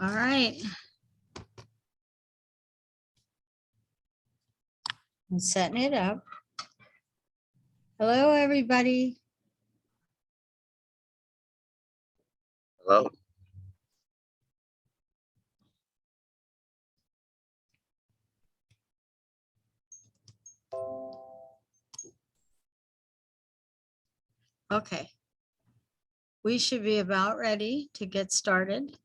All right. I'm setting it up. Hello, everybody. Hello. Okay. We should be about ready to get started.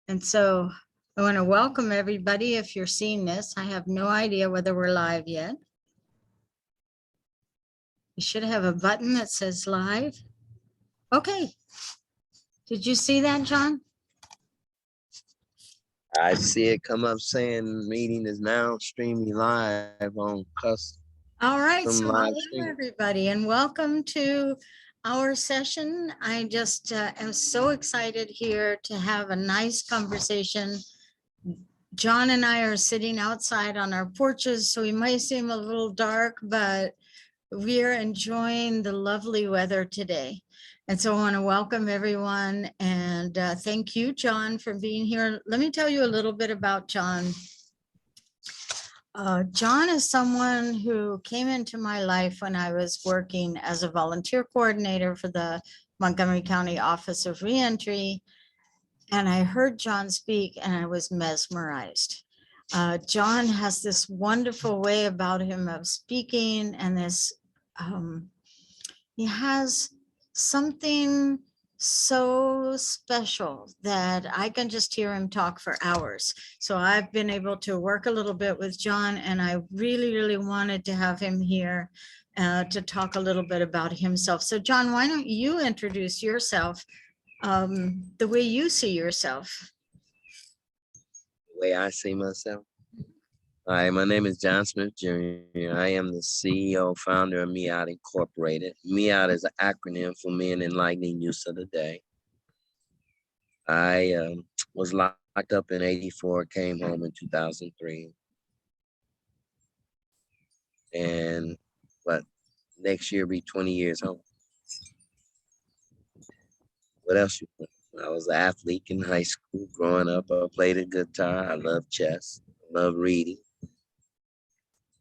And so I want to welcome everybody. If you're seeing this, I have no idea whether we're live yet. You should have a button that says live. Okay. Did you see that, John? I see it come up saying meeting is now streaming live on All right, some so live hello, streaming. everybody, and welcome to our session. I just am so excited here to have a nice conversation. John and I are sitting outside on our porches, so we might seem a little dark, but we're enjoying the lovely weather today. And so I want to welcome everyone and thank you, John, for being here. Let me tell you a little bit about John. John is someone who came into my life when I was working as a volunteer coordinator for the Montgomery County Office of Reentry. And I heard John speak and I was mesmerized. John has this wonderful way about him of speaking, and this, he has something so special that I can just hear him talk for hours. So I've been able to work a little bit with John, and I really, really wanted to have him here to talk a little bit about himself. So John, why don't you introduce yourself the way you see yourself? The way I see myself. Hi, my name is John Smith Jr. I am the CEO, founder of MEOT Incorporated. MEOT is an acronym for Men Enlightening Use of the Day. I was locked up in '84, came home in 2003. And next year be 20 years home. What else you want? I was an athlete in high school. Growing up, I played the guitar. I love chess. I love reading.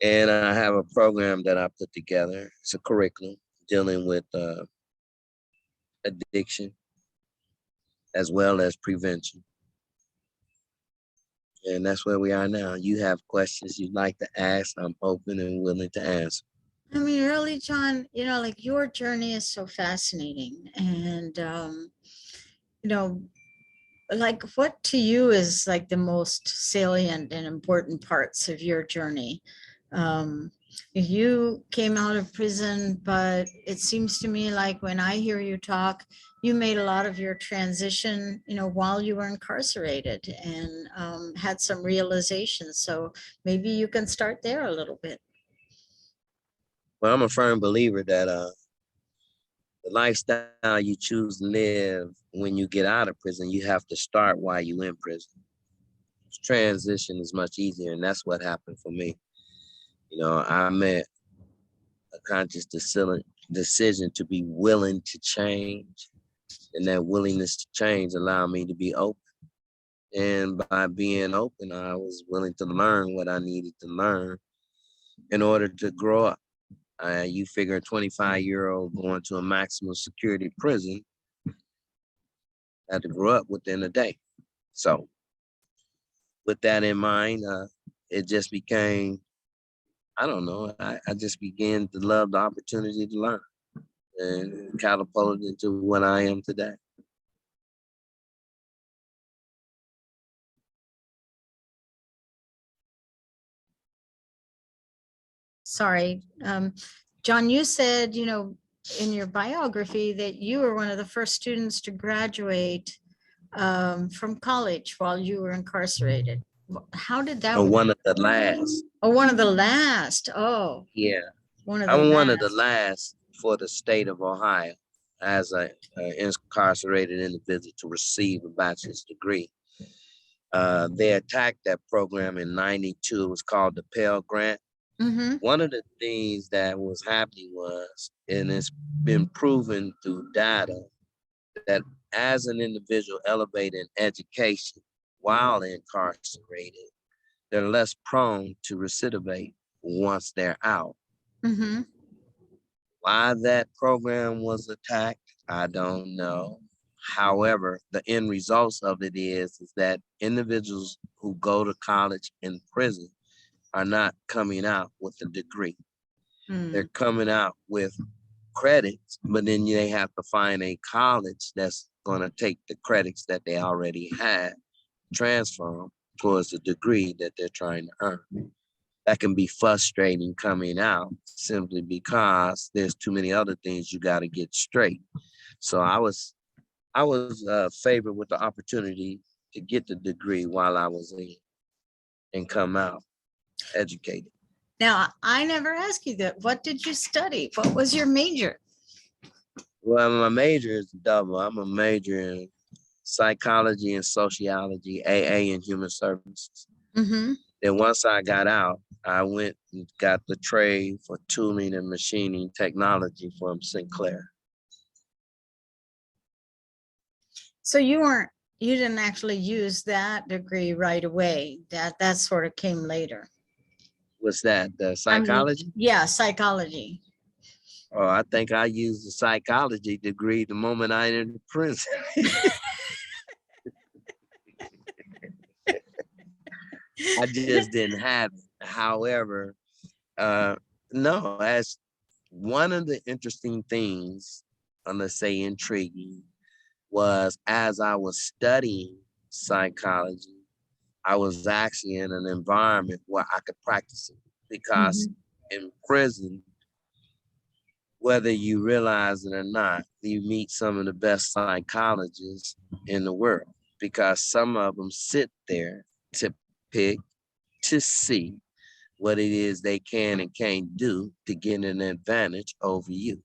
And I have a program that I put together. It's a curriculum dealing with addiction as well as prevention. And that's where we are now. You have questions you'd like to ask. I'm open and willing to answer. I mean, really, John, you know, like your journey is so fascinating. And, you know, like what to you is like the most salient and important parts of your journey? You came out of prison, but it seems to me like when I hear you talk, you made a lot of your transition, you know, while you were incarcerated, and had some realizations. So maybe you can start there a little bit. Well, I'm a firm believer that the lifestyle you choose to live when you get out of prison, you have to start while you're in prison. Transition is much easier, and that's what happened for me. You know, I made a conscious decision to be willing to change, and that willingness to change allowed me to be open. And by being open, I was willing to learn what I needed to learn in order to grow up. You figure a 25-year-old going to a maximum security prison had to grow up within a day. So with that in mind, it just became, I don't know, I just began to love the opportunity to learn and catapulted into what I am today. Sorry, John, you said, you know, in your biography that you were one of the first students to graduate from college while you were incarcerated. How did that I'm work? one of the last. Oh, one of the last. Oh, Yeah, one of the I'm last. one of the last for the state of Ohio as an incarcerated individual to receive a bachelor's degree. They attacked that program in '92. It was called the Pell Grant. Mm-hmm. One of the things that was happening was, and it's been proven through data, that as an individual elevating education, while incarcerated, they're less prone to recidivate once they're out. Mm-hmm. Why that program was attacked, I don't know. However, the end results of it is that individuals who go to college and prison are not coming out with a degree. They're coming out with credits, but then they have to find a college that's going to take the credits that they already had, transfer them towards the degree that they're trying to earn. That can be frustrating coming out simply because there's too many other things you got to get straight. So I was favored with the opportunity to get the degree while I was in and come out educated. Now, I never asked you that. What did you study? What was your major? Well, my major is double. I'm a major in psychology and sociology, AA and human services. Mm-hmm. Then once I got out, I went and got the trade for tooling and machining technology from Sinclair. So you didn't actually use that degree right away. That sort of came later. What's that? The I mean, psychology? yeah, psychology. Oh, I think I used the psychology degree the moment I entered the prison. I just didn't have it. However, no, as one of the interesting things, let's say intriguing, was as I was studying psychology, I was actually in an environment where I could practice it. Because in prison, whether you realize it or not, you meet some of the best psychologists in the world, because some of them sit there to pick, to see what it is they can and can't do to get an advantage over you.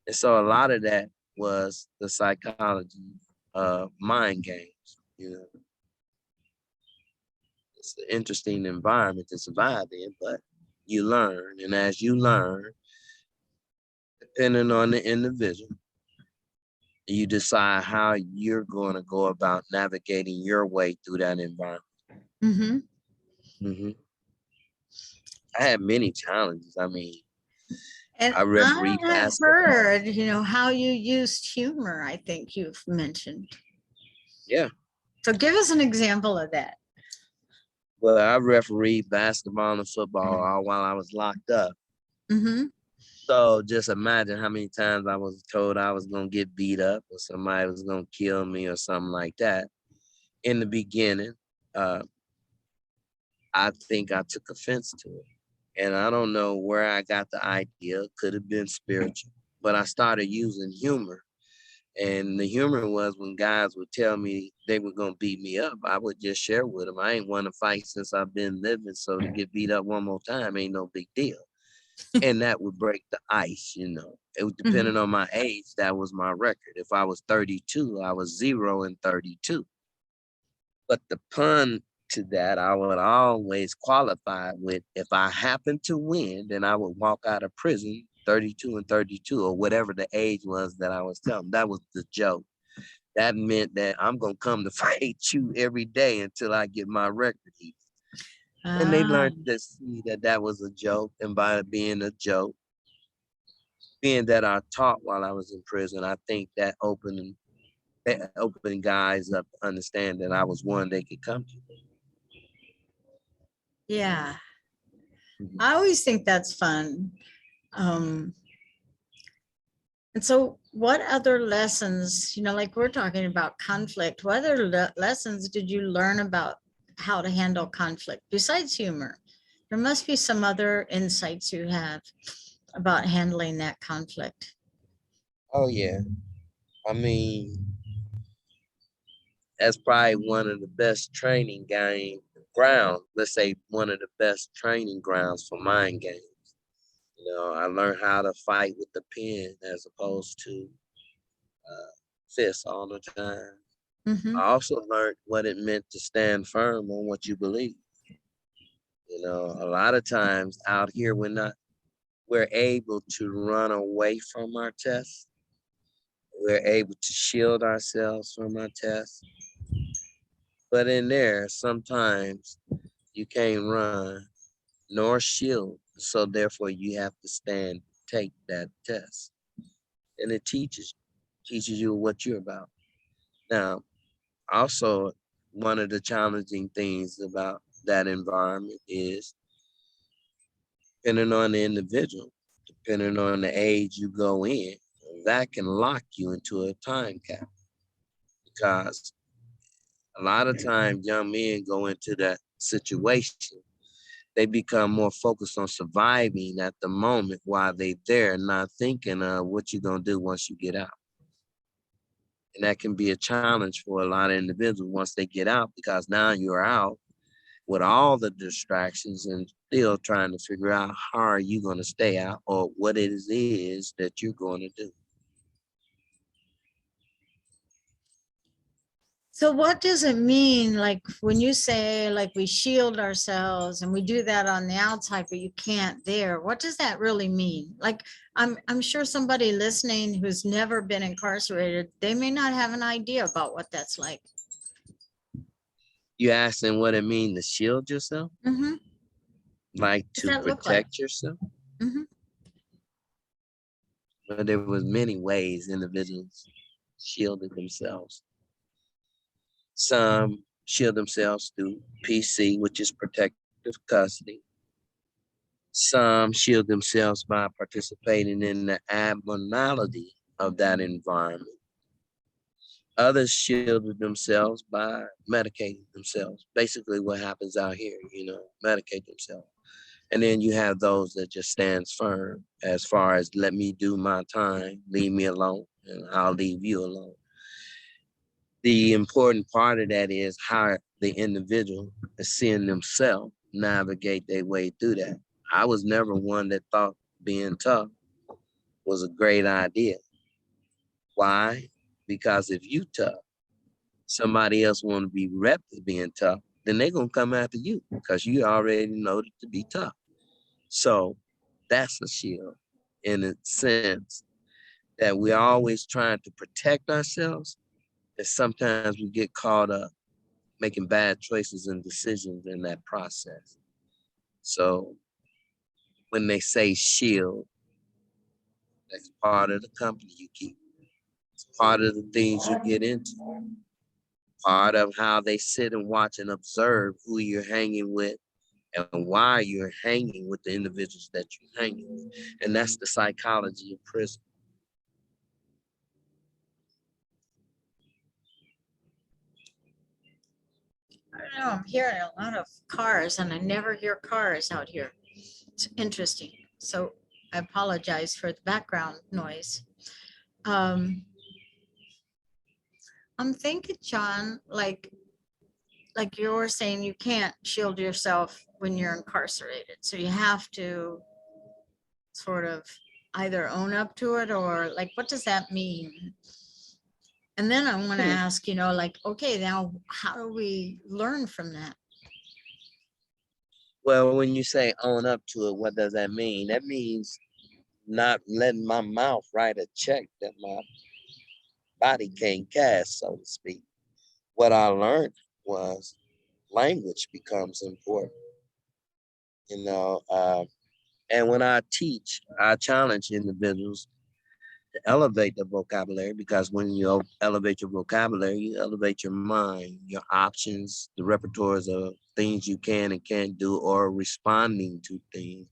And so a lot of that was the psychology of mind games. You know, it's an interesting environment to survive in, but you learn. And as you learn, depending on the individual, you decide how you're going to go about navigating your way through that environment. Mm-hmm. Mm-hmm. I had many challenges. I mean, And I I refereed have basketball. heard, how you used humor, I think you've mentioned. Yeah. So give us an example of that. Well, I refereed basketball and football all while I was locked up. Mm-hmm. So just imagine how many times I was told I was going to get beat up or somebody was going to kill me or something like that. In the beginning, I think I took offense to it. And I don't know where I got the idea. Could have been spiritual. But I started using humor. And the humor was when guys would tell me they were going to beat me up, I would just share with them. I ain't want to fight since I've been living. So to get beat up one more time ain't no big deal. And that would break the ice, you know. It was depending on my age, that was my record. If I was 32, I was 0-32. But the pun to that, I would always qualify with, if I happened to win, then I would walk out of prison 32 or whatever the age was that I was telling. That was the joke. That meant that I'm going to come to fight you every day until I get my record even. And they learned to see that that was a joke. And by it being a joke, being that I taught while I was in prison, I think that opened guys up to understand that I was one they could come to. Yeah. Mhm. I always think that's fun. And so what other lessons, like we're talking about conflict, what other lessons did you learn about how to handle conflict besides humor? There must be some other insights you have about handling that conflict. Oh yeah. I mean, that's probably one of the best training grounds. Let's say one of the best training grounds for mind games. You know, I learned how to fight with the pen as opposed to fists all the time. Mm-hmm. I also learned what it meant to stand firm on what you believe. You know, a lot of times out here, we're able to run away from our tests. We're able to shield ourselves from our tests. But in there, sometimes you can't run nor shield. So therefore you have to take that test. And it teaches you what you're about. Now, also, one of the challenging things about that environment is depending on the individual, depending on the age you go in, that can lock you into a time cap. Because a lot of times young men go into that situation, they become more focused on surviving at the moment while they're there, not thinking of what you're going to do once you get out. And that can be a challenge for a lot of individuals once they get out, because now you're out with all the distractions and still trying to figure out how are you going to stay out or what it is that you're going to do. So what does it mean, like when you say like we shield ourselves and we do that on the outside, but you can't there? What does that really mean? Like I'm sure somebody listening who's never been incarcerated, they may not have an idea about what that's like. You asking what it means to shield yourself? Mm-hmm. Like Does to that look like? protect yourself? Mm-hmm. But there was many ways individuals shielded themselves. Some shield themselves through PC, which is protective custody. Some shield themselves by participating in the abnormality of that environment. Others shielded themselves by medicating themselves. Basically what happens out here, medicate themselves. And then you have those that just stands firm as far as let me do my time, leave me alone, and I'll leave you alone. The important part of that is how the individual is seeing themselves navigate their way through that. I was never one that thought being tough was a great idea. Why? Because if you tough, somebody else want to be rep as being tough, then they're gonna come after you because you already know it to be tough. So that's a shield in a sense that we're always trying to protect ourselves, and sometimes we get caught up making bad choices and decisions in that process. So when they say shield, that's part of the company you keep. It's part of the things you get into. Part of how they sit and watch and observe who you're hanging with and why you're hanging with the individuals that you're hanging with. And that's the psychology of prison. I don't know, I'm hearing a lot of cars and I never hear cars out here. It's interesting. So I apologize for the background noise. Um, I'm thinking, John, like you're saying, you can't shield yourself when you're incarcerated. So you have to sort of either own up to it or like, what does that mean? And then I want to ask, like, okay, now how do we learn from that? Well, when you say own up to it, what does that mean? That means not letting my mouth write a check that my body can't cash, so to speak. What I learned was language becomes important, you know. And when I teach, I challenge individuals to elevate the vocabulary, because when you elevate your vocabulary, you elevate your mind, your options, the repertoires of things you can and can't do, or responding to things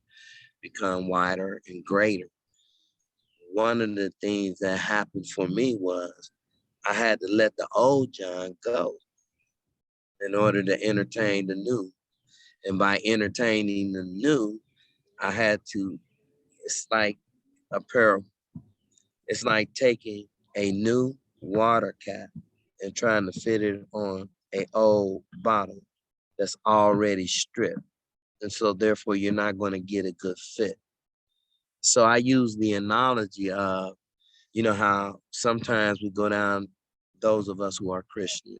become wider and greater. One of the things that happened for me was I had to let the old John go in order to entertain the new. And by entertaining the new, I had to, it's like a parable. It's like taking a new water cap and trying to fit it on a old bottle that's already stripped. And so therefore you're not going to get a good fit. So I use the analogy of, how sometimes we go down, those of us who are Christians,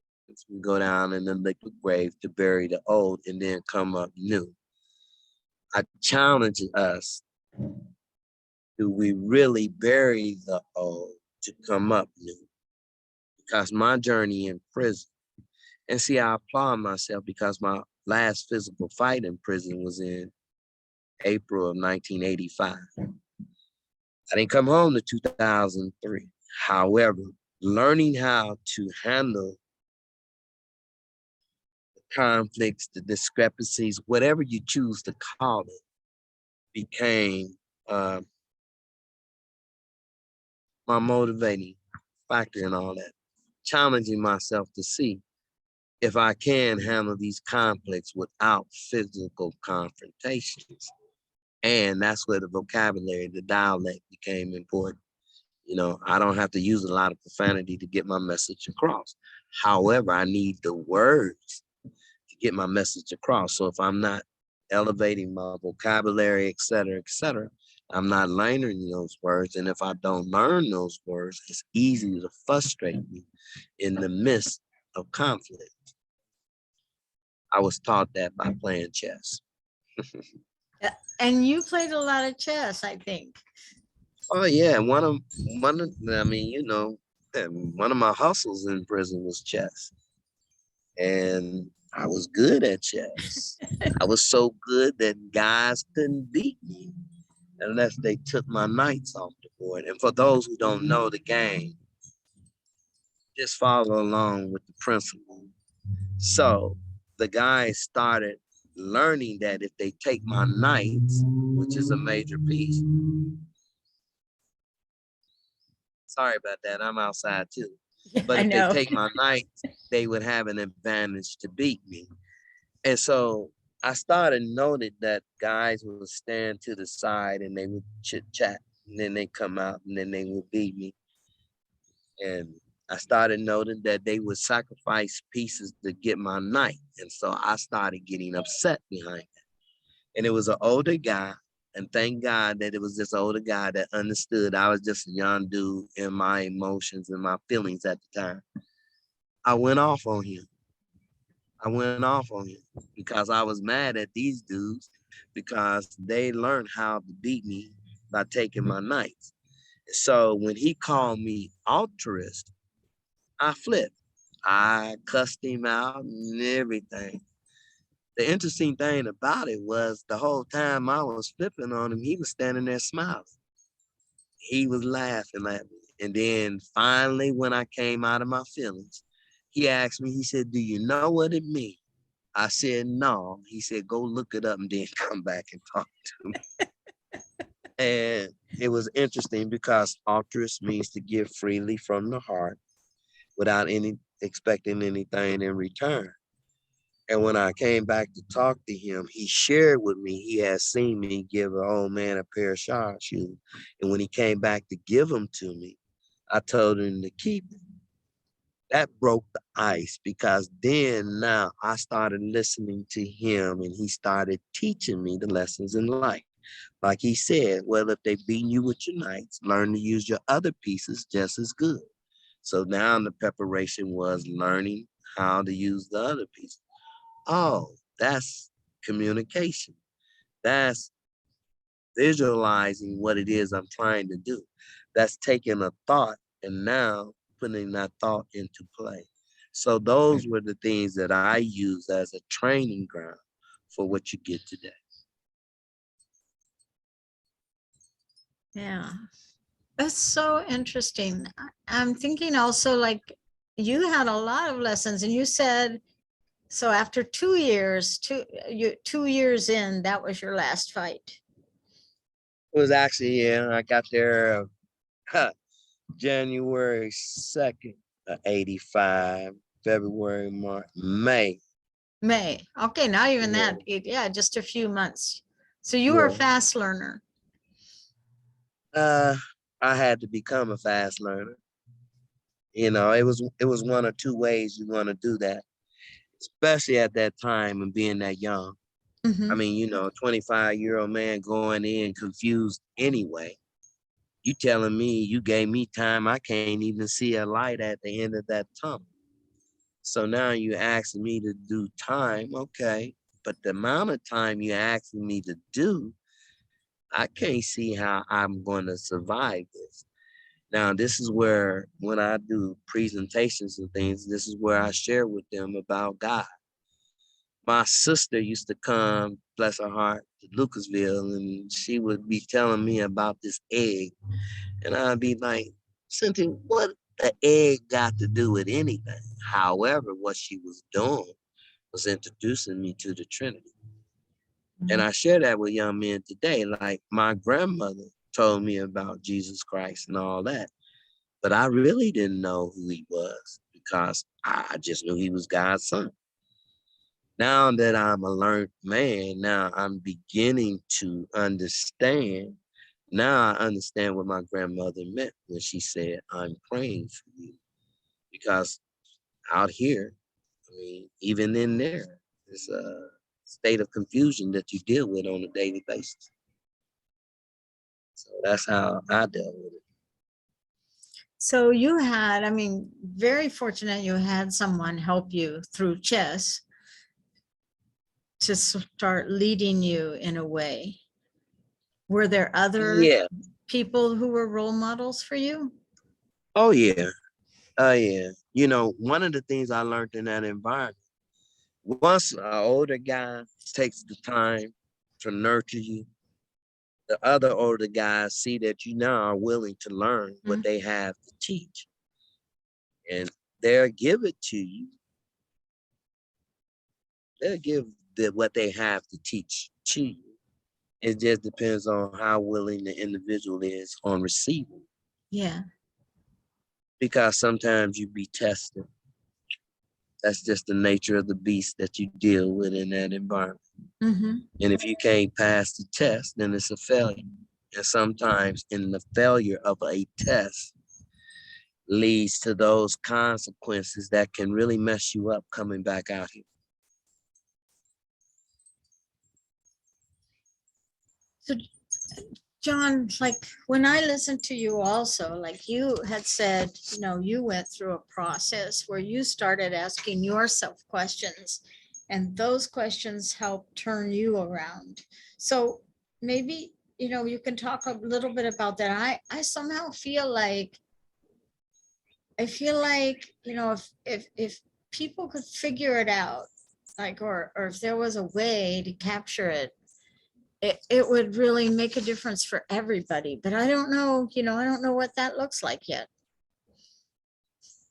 we go down in the liquid grave to bury the old and then come up new. I challenge us, do we really bury the old to come up new? Because my journey in prison And see, I applaud myself because my last physical fight in prison was in April of 1985. I didn't come home to 2003. However, learning how to handle the conflicts, the discrepancies, whatever you choose to call it, became my motivating factor in all that. Challenging myself to see if I can handle these conflicts without physical confrontations. And that's where the vocabulary, the dialect became important. You know, I don't have to use a lot of profanity to get my message across. However, I need the words to get my message across. So if I'm not elevating my vocabulary, et cetera, I'm not learning those words. And if I don't learn those words, it's easy to frustrate me in the midst of conflict. I was taught that by playing chess. And you played a lot of chess, I think. Oh yeah, I mean, one of my hustles in prison was chess. And I was good at chess. I was so good that guys couldn't beat me unless they took my knights off the board. And for those who don't know the game, just follow along with the principle. So the guys started learning that if they take my knights, which is a major piece. Sorry about that. I'm outside too. But I if they know. take my knights, they would have an advantage to beat me. And so I started noting that guys would stand to the side and they would chit chat, and then they come out and then they would beat me. And I started noting that they would sacrifice pieces to get my knight. And so I started getting upset behind that. And it was an older guy. And thank God that it was this older guy that understood I was just a young dude in my emotions and my feelings at the time. I went off on him. Because I was mad at these dudes because they learned how to beat me by taking my knights. So when he called me altruist, I flipped. I cussed him out and everything. The interesting thing about it was the whole time I was flipping on him, he was standing there smiling. He was laughing at me. And then finally, when I came out of my feelings, he asked me, he said, "Do you know what it means?" I said, "No." He said, "Go look it up and then come back and talk to me." And it was interesting because altruist means to give freely from the heart without any expecting anything in return. And when I came back to talk to him, he shared with me he had seen me give an old man a pair of shoes. And when he came back to give them to me, I told him to keep it. That broke the ice because then now I started listening to him and he started teaching me the lessons in life. Like he said, well, if they beat you with your knights, learn to use your other pieces just as good. So now the preparation was learning how to use the other pieces. Oh, that's communication. That's visualizing what it is I'm trying to do. That's taking a thought and now putting that thought into play. So those were the things that I use as a training ground for what you get today. Yeah. That's so interesting. I'm thinking also like you had a lot of lessons and you said, so after 2 years, 2 years in, that was your last fight. It was actually, yeah, I got there January 2nd of 85, February, March, May. May. Okay, not even Yeah. that. Yeah, just a few months. So you were a Yeah. fast learner. I had to become a fast learner. You know, it was one or two ways you want to do that, especially at that time and being that young. I Mhm. mean, 25-year-old man going in confused anyway. You telling me you gave me time, I can't even see a light at the end of that tunnel. So now you asking me to do time, okay. But the amount of time you're asking me to do, I can't see how I'm going to survive this. Now, this is where, when I do presentations and things, this is where I share with them about God. My sister used to come, bless her heart, to Lucasville, and she would be telling me about this egg. And I'd be like, Cynthia, what the egg got to do with anything? However, what she was doing was introducing me to the Trinity. And I share that with young men today. Like, my grandmother told me about Jesus Christ and all that, but I really didn't know who he was because I just knew he was God's son. Now that I'm a learned man, now I'm beginning to understand. Now I understand what my grandmother meant when she said, I'm praying for you. Because out here, I mean, even in there, it's a state of confusion that you deal with on a daily basis. So that's how I dealt with it. So you had, I mean, very fortunate you had someone help you through chess to start leading you in a way. Were there other Yeah. people who were role models for you? Oh, yeah. Oh, yeah. You know, one of the things I learned in that environment, once an older guy takes the time to nurture you, the other older guys see that you now are willing to learn what they have to teach. And they'll give it to you. They'll give what they have to teach to you. It just depends on how willing the individual is on receiving. Yeah. Because sometimes you be tested. That's just the nature of the beast that you deal with in that environment. And if you can't pass the test, then it's a failure. And sometimes in the failure of a test leads to those consequences that can really mess you up coming back out here. So, John, like when I listened to you also, like you had said, you know, you went through a process where you started asking yourself questions and those questions helped turn you around. So maybe, you know, you can talk a little bit about that. I somehow feel like, you know, if people could figure it out, like, or if there was a way to capture it, it would really make a difference for everybody. But I don't know, you know, I don't know what that looks like yet.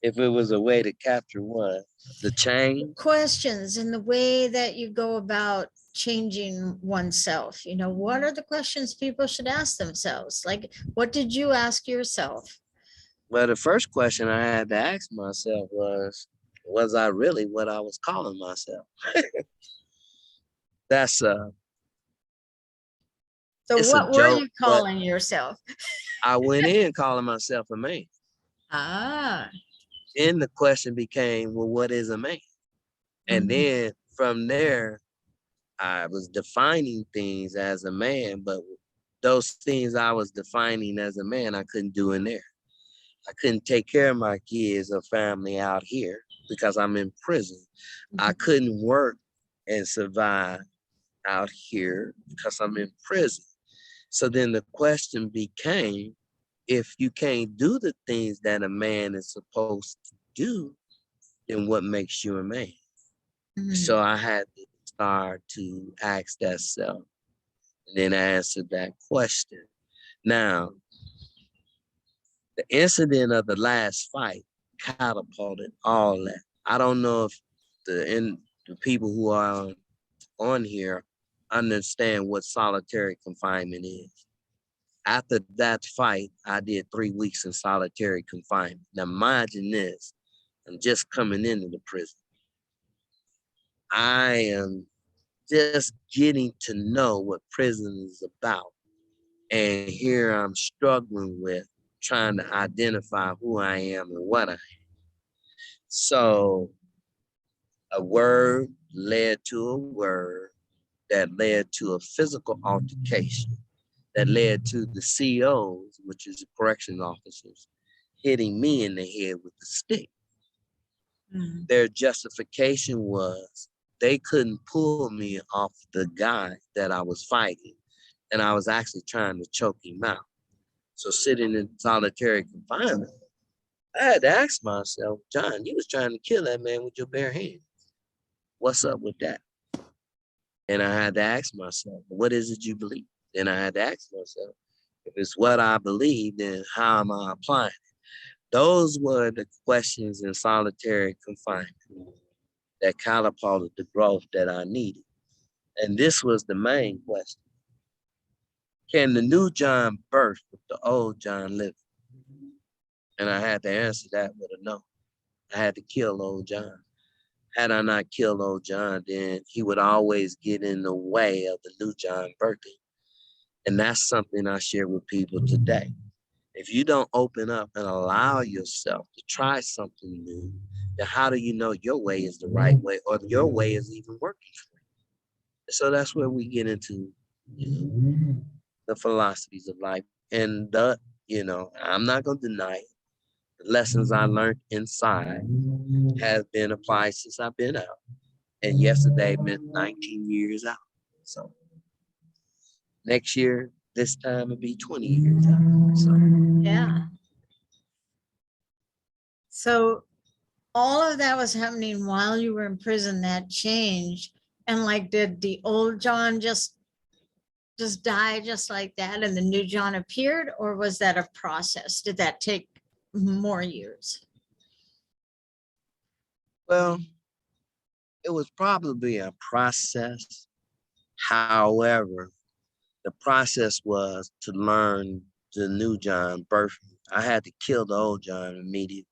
If it was a way to capture what? The change? Questions and the way that you go about changing oneself. You know, what are the questions people should ask themselves? Like, what did you ask yourself? Well, the first question I had to ask myself was I really what I was calling myself? That's So it's a what were joke, you but calling yourself? I went in calling myself a man. Ah. And the question became, well, what is a man? And then from there, I was defining things as a man, but those things I was defining as a man, I couldn't do in there. I couldn't take care of my kids or family out here because I'm in prison. I couldn't work and survive out here because I'm in prison. So then the question became, if you can't do the things that a man is supposed to do, then what makes you a man? So I had to start to ask that self and then answer that question. Now, the incident of the last fight catapulted all that. I don't know if the people who are on here understand what solitary confinement is. After that fight, I did 3 weeks in solitary confinement. Now, imagine this. I'm just coming into the prison. I am just getting to know what prison is about. And here I'm struggling with trying to identify who I am and what I am. So a word led to a word that led to a physical altercation that led to the COs, which is the corrections officers, hitting me in the head with the stick. Their justification was they couldn't pull me off the guy that I was fighting, and I was actually trying to choke him out. So sitting in solitary confinement, I had to ask myself, John, you was trying to kill that man with your bare hands. What's up with that? And I had to ask myself, what is it you believe? Then I had to ask myself, if it's what I believe, then how am I applying it? Those were the questions in solitary confinement that catapulted the growth that I needed. And this was the main question. Can the new John birth with the old John living? And I had to answer that with a no. I had to kill old John. Had I not killed old John, then he would always get in the way of the new John birthing. And that's something I share with people today. If you don't open up and allow yourself to try something new, then how do you know your way is the right way or your way is even working for you? So that's where we get into, the philosophies of life. And I'm not gonna deny it. The lessons I learned inside have been applied since I've been out. And yesterday meant 19 years out. So next year, this time it'll be 20 years out. So Yeah. So all of that was happening while you were in prison, that changed. And like, did the old John just die just like that and the new John appeared, or was that a process? Did that take more years? well, it was probably a process. However, the process was to learn the new John birth. I had to kill the old John immediately.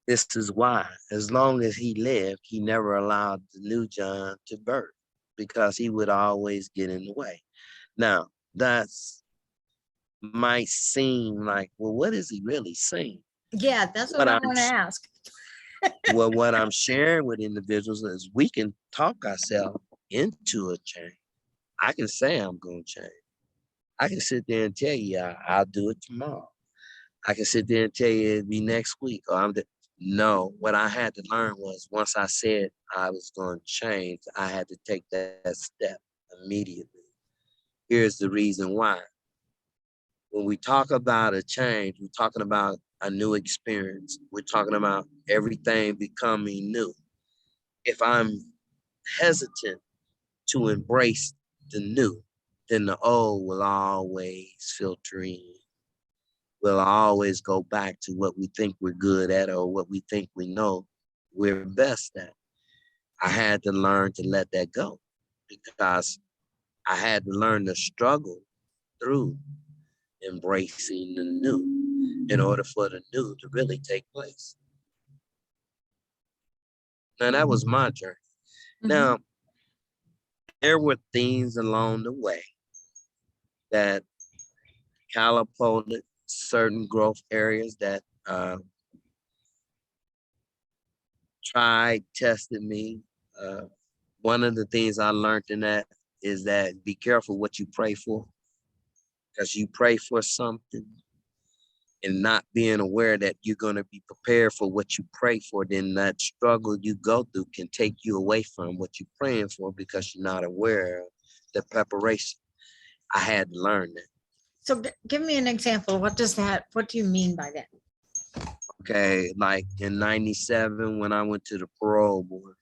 This is why, as long as he lived, he never allowed the new John to birth because he would always get in the way. Now, that's might seem like, well, what is he really saying? Yeah, that's what What I I'm want to ask. well, what I'm sharing with individuals is we can talk ourselves into a change. I can say I'm going to change. I can sit there and tell you I'll do it tomorrow. I can sit there and tell you it'll be next week. No, what I had to learn was once I said I was going to change, I had to take that step immediately. Here's the reason why. When we talk about a change, we're talking about a new experience. We're talking about everything becoming new. If I'm hesitant to embrace the new, then the old will always filter in. We'll always go back to what we think we're good at or what we think we know we're best at. I had to learn to let that go because I had to learn to struggle through embracing the new in order for the new to really take place. Now, that was my journey. Now, there were things along the way that catapulted certain growth areas that tried, tested me. One of the things I learned in that is that be careful what you pray for, because you pray for something and not being aware that you're going to be prepared for what you pray for, then that struggle you go through can take you away from what you're praying for because you're not aware of the preparation. I had to learn that. So give me an example. What do you mean by that? Okay, like in 97, when I went to the parole board,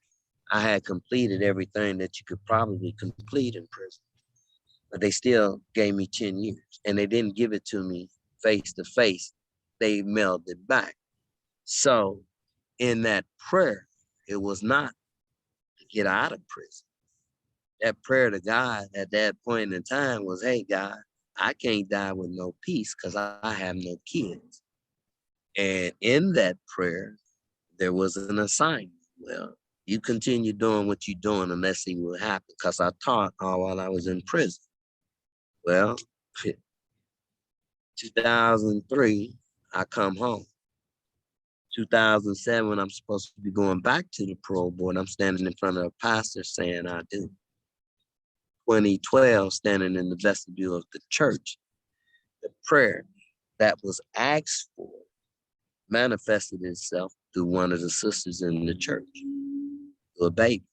I had completed everything that you could probably complete in prison, but they still gave me 10 years and they didn't give it to me face to face. They mailed it back. So in that prayer, it was not to get out of prison. That prayer to God at that point in time was, hey, God, I can't die with no peace because I have no kids. And in that prayer, there was an assignment. Well, you continue doing what you're doing and let's see what happens. Because I taught while I was in prison. Well, 2003, I come home. 2007, I'm supposed to be going back to the parole board. I'm standing in front of a pastor saying I do. 2012, standing in the vestibule of the church. The prayer that was asked for manifested itself through one of the sisters in the church, through a baby.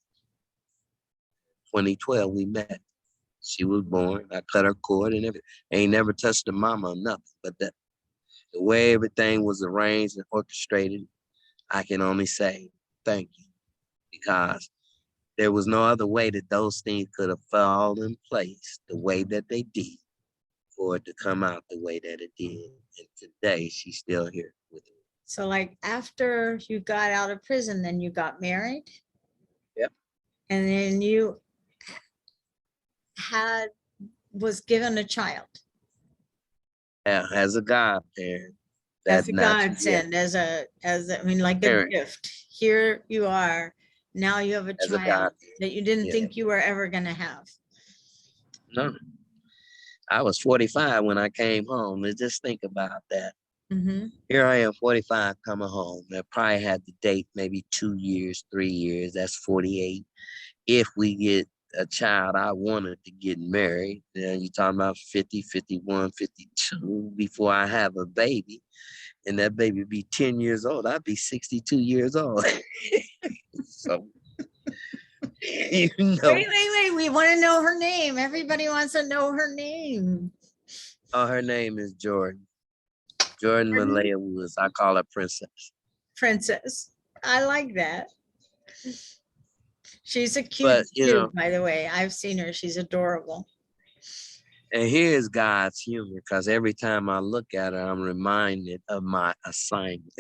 2012, we met. She was born. I cut her cord and everything. Ain't never touched the mama or nothing. But the way everything was arranged and orchestrated, I can only say thank you, because there was no other way that those things could have fallen in place the way that they did for it to come out the way that it did. And today she's still here with me. So like after you got out of prison, then you got married? Yep. And then you was given a child Yeah, as a godparent. as That a naturally, godsend, I mean, like a parent, gift. Here you are. Now you have a as a child godparent. that you didn't Yeah. think you were ever gonna have. No. I was 45 when I came home. Let's just think about that. Mhm. Here I am, 45, coming home. I probably had to date maybe 2 years, 3 years. That's 48. If we get a child, I wanted to get married. Then you're talking about 50, 51, 52 before I have a baby. And that baby be 10 years old. I'd be 62 years old. So, you know. Wait. We want to know her name. Everybody wants to know her name. Oh, her name is Jordan. Jordan Malaya Woods. I call her Princess. Princess. I like that. She's a cute But, you know, by the way. I've seen her. She's adorable. and here's God's humor, because every time I look at her, I'm reminded of my assignment.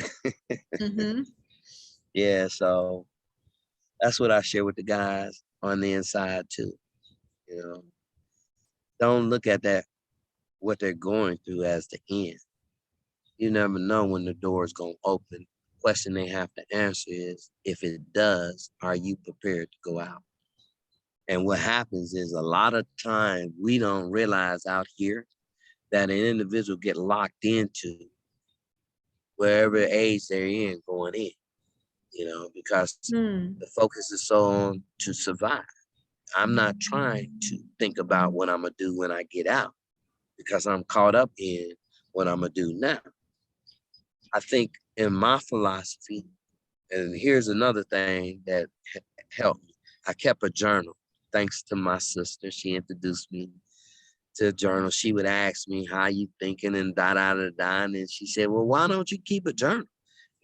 Mm-hmm. Yeah, so that's what I share with the guys on the inside too. You know, don't look at that, what they're going through, as the end. You never know when the door is going to open. Question they have to answer is, if it does, are you prepared to go out? And what happens is, a lot of times we don't realize out here that an individual get locked into wherever age they're in going in, you know, because the focus is so on to survive. I'm not trying to think about what I'm going to do when I get out, because I'm caught up in what I'm going to do now. I think in my philosophy, and here's another thing that helped me. I kept a journal. Thanks to my sister, she introduced me to a journal. She would ask me, how you thinking, and da. And she said, well, why don't you keep a journal?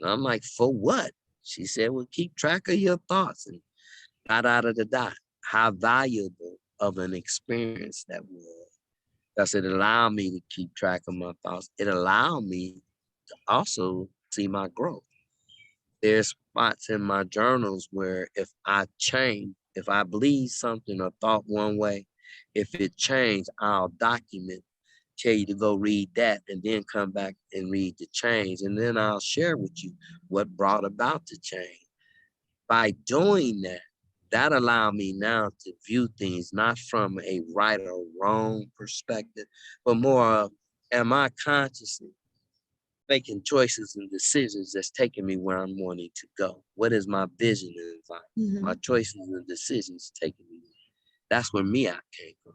And I'm like, for what? She said, well, keep track of your thoughts and da. How valuable of an experience that was. Because it allowed me to keep track of my thoughts. It allowed me to also see my growth. There's spots in my journals where if I believe something or thought one way, if it changed, I'll document, tell you to go read that, and then come back and read the change. And then I'll share with you what brought about the change. By doing that, that allowed me now to view things not from a right or wrong perspective, but more of, am I consciously making choices and decisions that's taking me where I'm wanting to go? What is my vision in life? Mm-hmm. My choices and decisions taking me. That's where me I came from.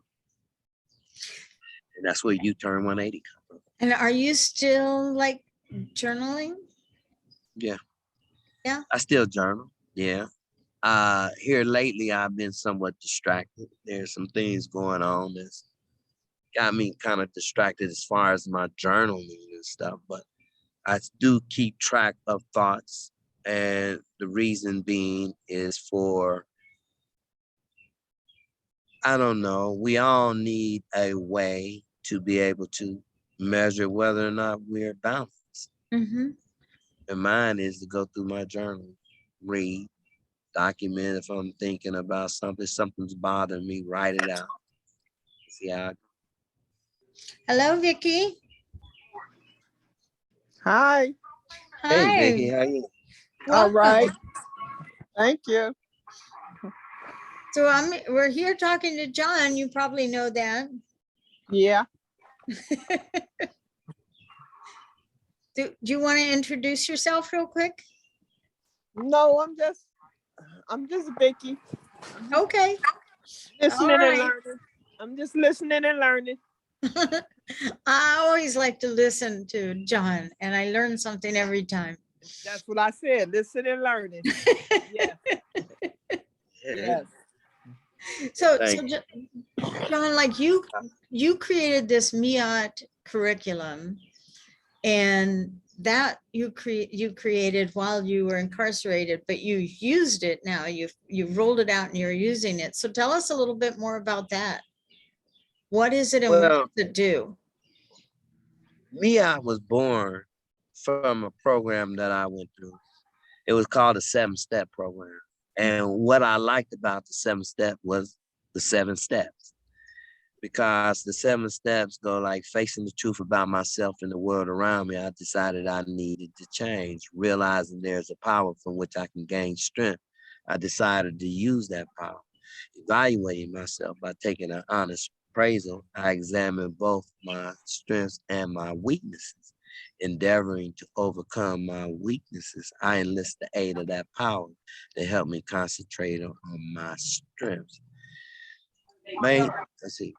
And that's where you turn 180 come from. And are you still like journaling? Yeah. Yeah. I still journal. Yeah. Here lately, I've been somewhat distracted. There's some things going on that's got me kind of distracted as far as my journaling and stuff, but I do keep track of thoughts. And the reason being is for, I don't know, we all need a way to be able to measure whether or not we're balanced. Mm-hmm. And mine is to go through my journal, read, document if I'm thinking about something, something's bothering me, write it out. See how Hello, Vicky. Hi. Hey, Hi. Vicky, how you? All right. Welcome. Thank you. So we're here talking to John. You probably know that. Yeah. Do you want to introduce yourself real quick? No, I'm just Vicky. Okay. Listening All right. and learning. I'm just listening and learning. I always like to listen to John, and I learn something every time. That's what I said. Listen and learning. Yes. Yes. So, Thank John, like you created this MIAT curriculum, and that you created while you were incarcerated, but you used it now. You've rolled it out and you're using it. So tell us a little bit more about that. What is it and what Well, does it do? I was born from a program that I went through. It was called the 7-Step program. And what I liked about the 7-Step was the 7 steps, because the 7 steps go like facing the truth about myself and the world around me. I decided I needed to change, realizing there's a power from which I can gain strength. I decided to use that power, evaluating myself by taking an honest appraisal. I examined both my strengths and my weaknesses. Endeavoring to overcome my weaknesses, I enlist the aid of that power to help me concentrate on my strengths. Let's see.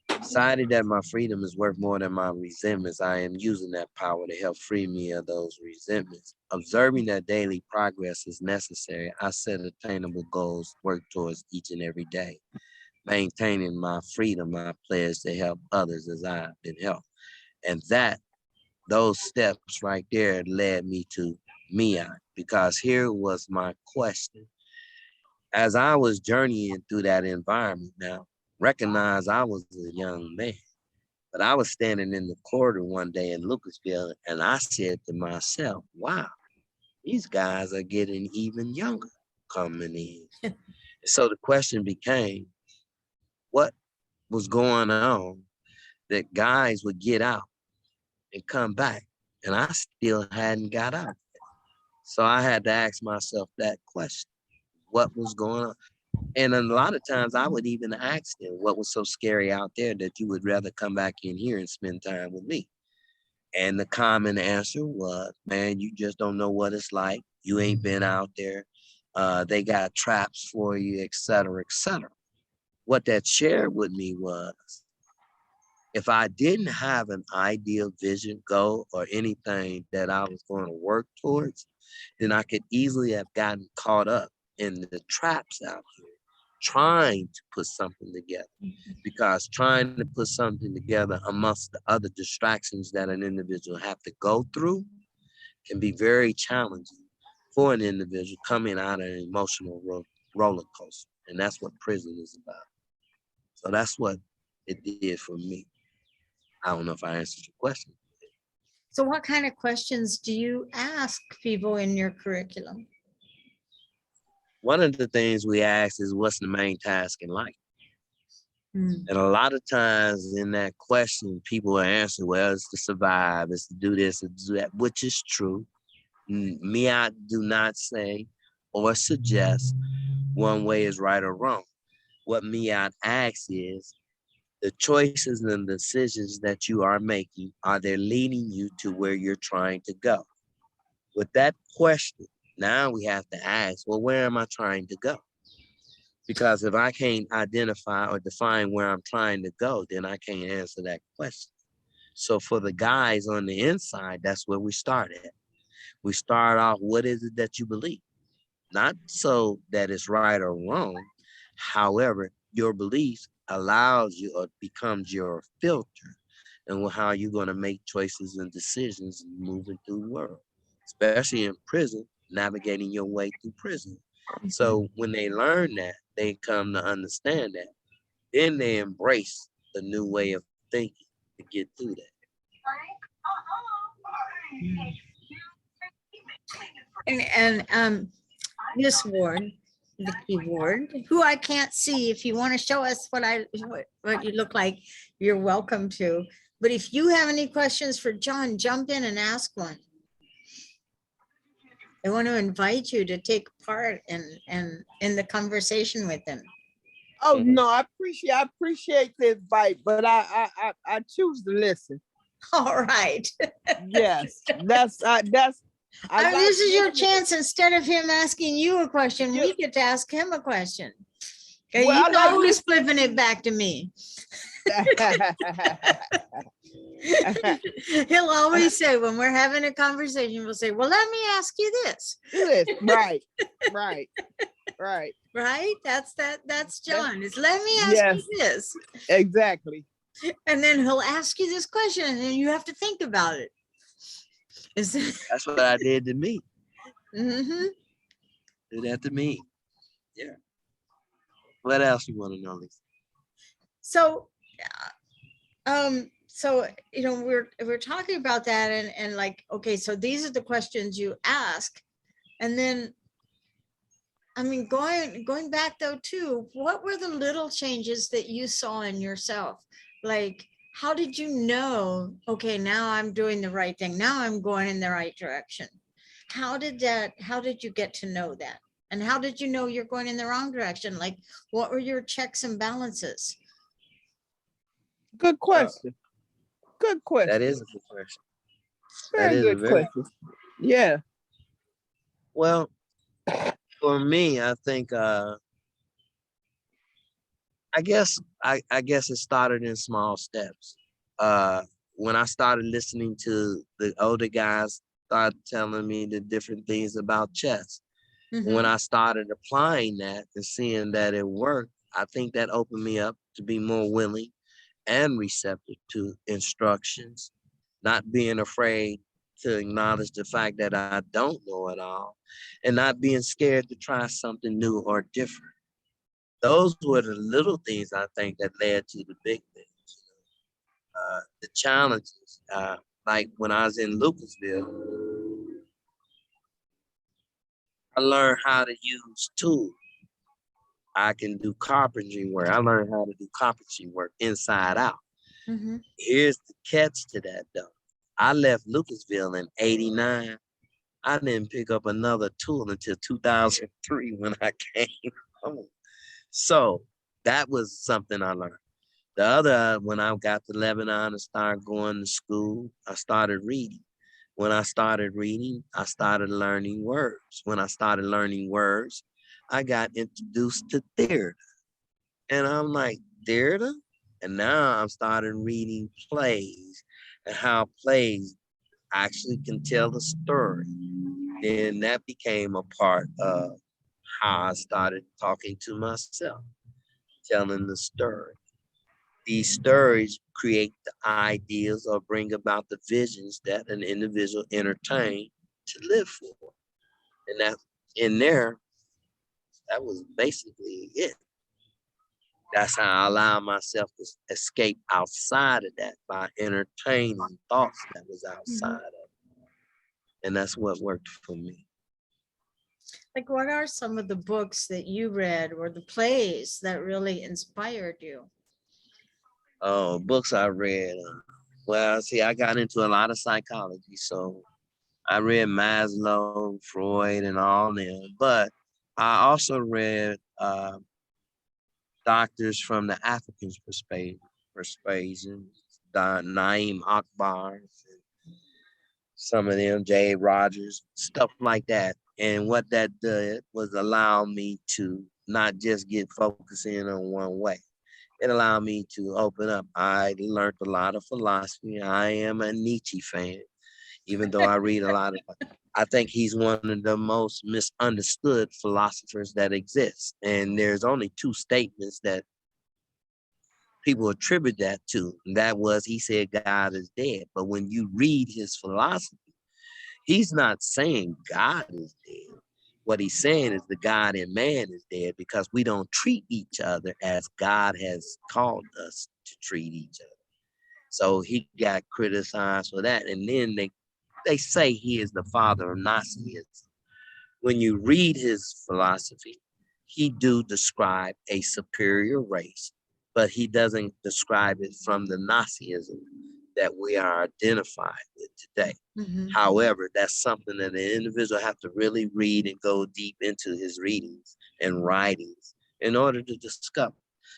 Decided that my freedom is worth more than my resentments. I am using that power to help free me of those resentments. Observing that daily progress is necessary, I set attainable goals, work towards each and every day. Maintaining my freedom, I pledge to help others as I've been helped. And those steps right there led me to Mia, because here was my question. As I was journeying through that environment now, recognize I was a young man, but I was standing in the corridor one day in Lucasville, and I said to myself, wow, these guys are getting even younger coming in. So the question became, what was going on that guys would get out and come back, and I still hadn't got out? So I had to ask myself that question, what was going on? And a lot of times I would even ask them, what was so scary out there that you would rather come back in here and spend time with me? And the common answer was, man, you just don't know what it's like. You ain't been out there. They got traps for you, et cetera, et cetera. What that shared with me was, if I didn't have an ideal vision, goal, or anything that I was going to work towards, then I could easily have gotten caught up in the traps out here, trying to put something together. Because trying to put something together amongst the other distractions that an individual have to go through can be very challenging for an individual coming out of an emotional roller coaster. And that's what prison is about. So that's what it did for me. I don't know if I answered your question. So what kind of questions do you ask people in your curriculum? One of the things we ask is, what's the main task in life? And a lot of times in that question, people will answer, well, it's to survive, it's to do this, it's to do that, which is true. Me, I do not say or suggest one way is right or wrong. What me, I ask is, the choices and decisions that you are making, are they leading you to where you're trying to go? With that question, now we have to ask, well, where am I trying to go? Because if I can't identify or define where I'm trying to go, then I can't answer that question. So for the guys on the inside, that's where we start at. We start off, what is it that you believe? Not so that it's right or wrong. However, your beliefs allows you or becomes your filter and how you're going to make choices and decisions moving through the world, especially in prison, navigating your way through prison. So when they learn that, they come to understand that, then they embrace the new way of thinking to get through that. And Miss Ward, Vicky Ward, who I can't see, if you want to show us what you look like, you're welcome to. But if you have any questions for John, jump in and ask one. I want to invite you to take part in the conversation with him. Oh no, I appreciate the invite, but I choose to listen. All right. Yes, This is your chance. Instead of him asking you a question, we get to ask him a question. Okay, Well, he's always flipping it back to me. He'll always say, when we're having a conversation, we'll say, well, let me ask you this. Right. right? That's John. It's let me ask Yes, you this. exactly. And then he'll ask you this question and then you have to think about it. Is it? That's what I did to me. Mm-hmm. Did that to me. Yeah. What else you want to know, Lisa? So you know, we're talking about that and like, okay, so these are the questions you ask. And then I mean, going back though too, what were the little changes that you saw in yourself? Like, how did you know, okay, now I'm doing the right thing. Now I'm going in the right direction. How did you get to know that? And how did you know you're going in the wrong direction? Like, what were your checks and balances? Good question. Good question. That is a good question. That Very is a good very question. Yeah. well. For me, I think I guess it started in small steps. When I started listening to the older guys start telling me the different things about chess. When I started applying that and seeing that it worked, I think that opened me up to be more willing and receptive to instructions, not being afraid to acknowledge the fact that I don't know it all, and not being scared to try something new or different. Those were the little things I think that led to the big things. The challenges, like when I was in Lucasville, I learned how to use tools. I can do carpentry work. I learned how to do carpentry work inside out. Here's the catch to that though. I left Lucasville in '89. I didn't pick up another tool until 2003 when I came home. So that was something I learned. The other, when I got to Lebanon and started going to school, I started reading. When I started reading, I started learning words. When I started learning words, I got introduced to theater. And I'm like, theater? And now I'm starting reading plays and how plays actually can tell a story. Then that became a part of how I started talking to myself, telling the story. These stories create the ideas or bring about the visions that an individual entertained to live for. And that in there, that was basically it. That's how I allow myself to escape outside of that by entertaining thoughts that was outside of it. And that's what worked for me. Like, what are some of the books that you read or the plays that really inspired you? Oh, books I read. Well, see, I got into a lot of psychology, so I read Maslow, Freud, and all them. But I also read doctors from the African persuasion, Naeem Akbar, some of them, Jay Rogers, stuff like that. And what that did was allow me to not just get focused in on one way. It allowed me to open up. I learned a lot of philosophy. I am a Nietzsche fan, even though I read a lot of, I think he's one of the most misunderstood philosophers that exists. And there's only two statements that people attribute that to. And that was, he said, God is dead. But when you read his philosophy, he's not saying God is dead. What he's saying is the God in man is dead because we don't treat each other as God has called us to treat each other. So he got criticized for that. And then they say he is the father of Nazism. When you read his philosophy, he do describe a superior race, but he doesn't describe it from the Nazism that we are identified with today. However, that's something that the individual have to really read and go deep into his readings and writings in order to discover.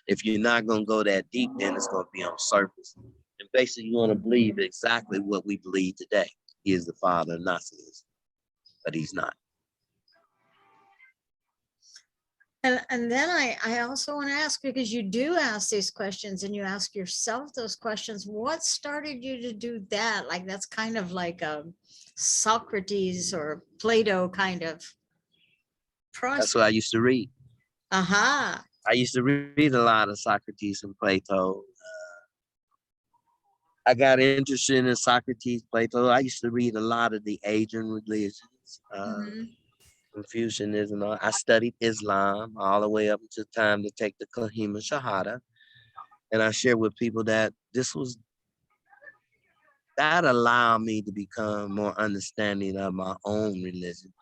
If you're not going to go that deep, then it's going to be on surface. And basically, you want to believe exactly what we believe today. He is the father of Nazism, but he's not. And then I also want to ask, because you do ask these questions and you ask yourself those questions, what started you to do that? Like, that's kind of like a Socrates or Plato kind of process. That's what I used to read. Aha. I used to read a lot of Socrates and Plato. I got interested in Socrates, Plato. I used to read a lot of the Asian religions, Mhm. Confucianism. I studied Islam all the way up to time to take the Kalima Shahada. And I shared with people that that allowed me to become more understanding of my own religion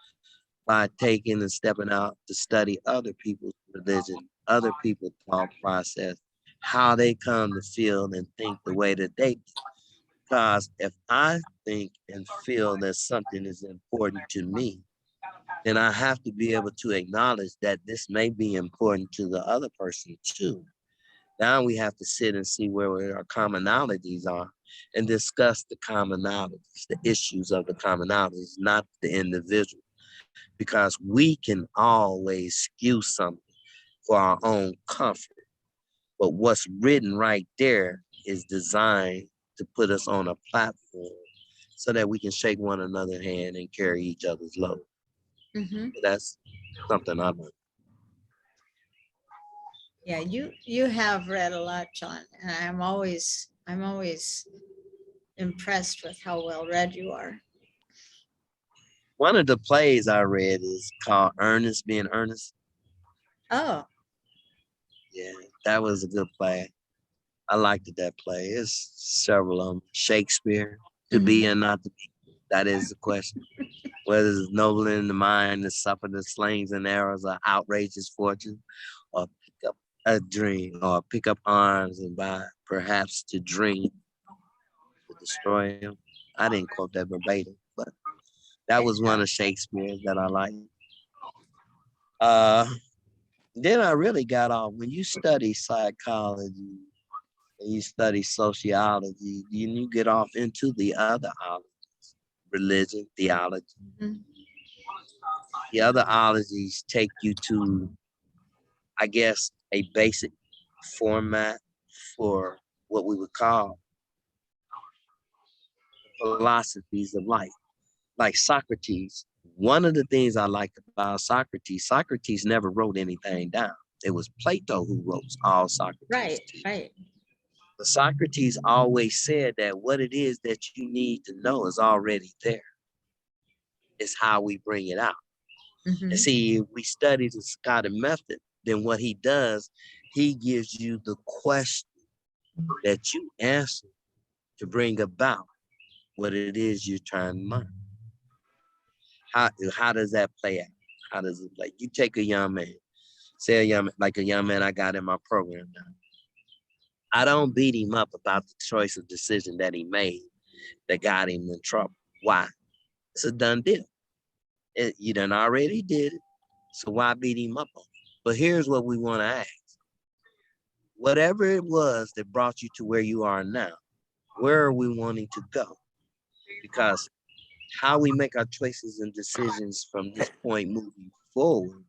by taking and stepping out to study other people's religion, other people's thought process, how they come to feel and think the way that they do. Because if I think and feel that something is important to me, then I have to be able to acknowledge that this may be important to the other person too. Now we have to sit and see where our commonalities are and discuss the commonalities, the issues of the commonalities, not the individual. Because we can always skew something for our own comfort. But what's written right there is designed to put us on a platform so that we can shake one another's hand and carry each other's load. Mhm. That's something I learned. Yeah, you have read a lot, John, and I'm always impressed with how well read you are. One of the plays I read is called Ernest Being Earnest. Oh, Yeah, that was a good play. I liked that play. It's several of them. Shakespeare, to be mhm. and not to be. That is the question. Whether it's noble in the mind to suffer the slings and arrows of outrageous fortune, or pick up a dream, or pick up arms and by perhaps to dream to destroy him. I didn't quote that verbatim, but that was one Yeah. of Shakespeare's that I liked. Uh, then I really got off. When you study psychology and you study sociology, you get off into the other ologies, religion, theology. Mhm. The other ologies take you to, I guess, a basic format for what we would call philosophies of life. Like Socrates, one of the things I like about Socrates, Socrates never wrote anything down. It was Plato who wrote all Socrates' Right, teachings. right. But Socrates always said that what it is that you need to know is already there. It's how we bring it out. And Mhm. see, if we study the Scottish method, then what he does, he gives you the question that you answer to bring about what it is you're trying to learn. How does that play out? How does it play? You take a young man, say a young man I got in my program now. I don't beat him up about the choice of decision that he made that got him in trouble. Why? It's a done deal. You done already did it. So why beat him up on it? But here's what we want to ask. Whatever it was that brought you to where you are now, where are we wanting to go? Because how we make our choices and decisions from this point moving forward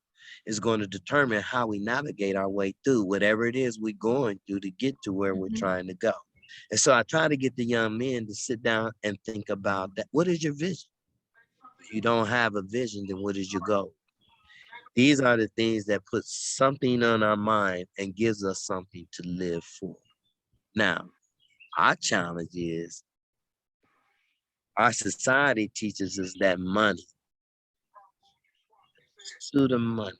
is going to determine how we navigate our way through whatever it is we're going through to get to where we're Mhm. trying to go. And so I try to get the young men to sit down and think about that. What is your vision? If you don't have a vision, then what is your goal? These are the things that put something on our mind and gives us something to live for. Now, our challenge is our society teaches us that money, pursuit of money,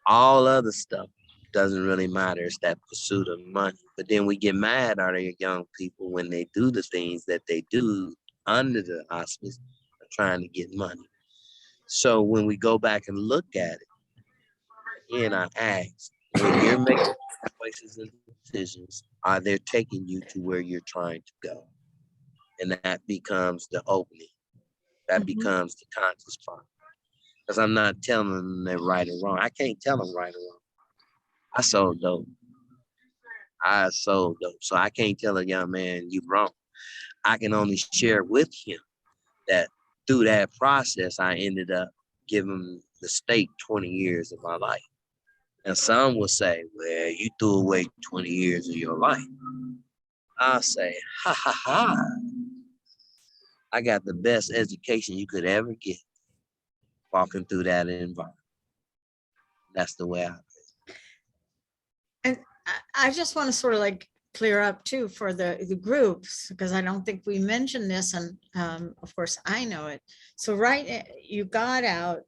all other stuff doesn't really matter. It's that pursuit of money. But then we get mad at our young people when they do the things that they do under the auspice of trying to get money. So when we go back and look at it, again, I ask, when you're making choices and decisions, are they taking you to where you're trying to go? And that becomes the opening. That Mhm. becomes the conscious part. Because I'm not telling them they're right or wrong. I can't tell them right or wrong. I sold dope. I sold dope. So I can't tell a young man you wrong. I can only share with him that through that process, I ended up giving the state 20 years of my life. And some will say, well, you threw away 20 years of your life. I'll say, ha ha ha. I got the best education you could ever get walking through that environment. That's the way And I just want to sort of like clear up too for the groups, because I don't think we mentioned this, and of course I know it. So you got out,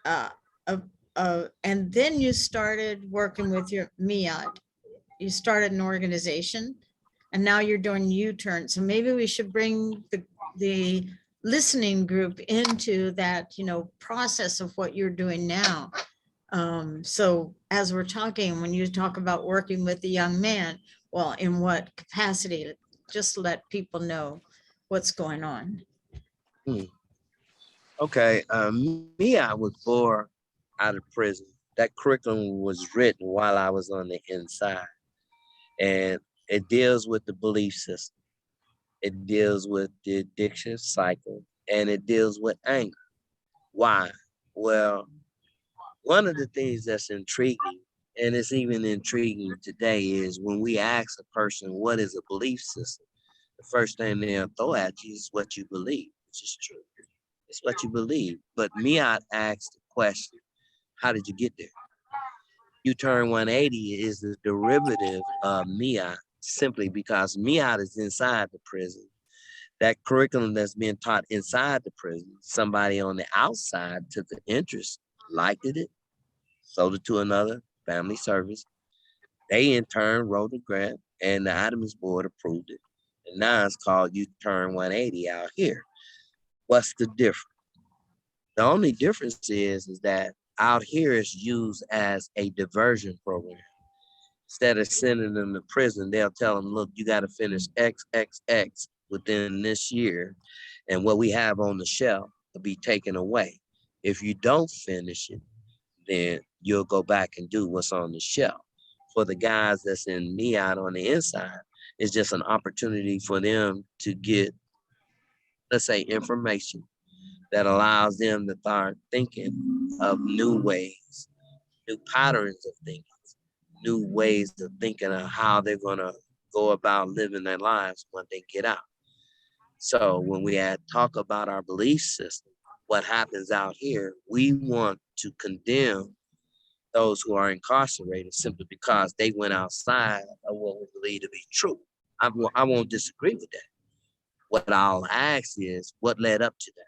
uh, and then you started working with your MIAD. You started an organization, and now you're doing U-turn. So maybe we should bring the listening group into that, process of what you're doing now. So as we're talking, when you talk about working with the young man, well, in what capacity? Just let people know what's going on. Okay, me, I was born out of prison. That curriculum was written while I was on the inside, and it deals with the belief system. It deals with the addiction cycle, and it deals with anger. Why? Well, one of the things that's intriguing, and it's even intriguing today, is when we ask a person what is a belief system, the first thing they'll throw at you is what you believe, which is true. It's what you believe. But Miat asked the question, how did you get there? U-turn 180 is the derivative of Miat, simply because Miat is inside the prison. That curriculum that's being taught inside the prison, somebody on the outside took an interest, liked it, sold it to another family service. They in turn wrote a grant, and the Adams board approved it. And now it's called U-turn 180 out here. What's the difference? The only difference is that out here it's used as a diversion program. Instead of sending them to prison, they'll tell them, look, you got to finish XXX within this year, and what we have on the shelf will be taken away. If you don't finish it, then you'll go back and do what's on the shelf. For the guys that's in me out on the inside, it's just an opportunity for them to get, let's say, information that allows them to start thinking of new ways, new patterns of thinking, new ways of thinking of how they're going to go about living their lives when they get out. So when we talk about our belief system, what happens out here, we want to condemn those who are incarcerated simply because they went outside of what we believe to be true. I won't disagree with that. What I'll ask is, what led up to that?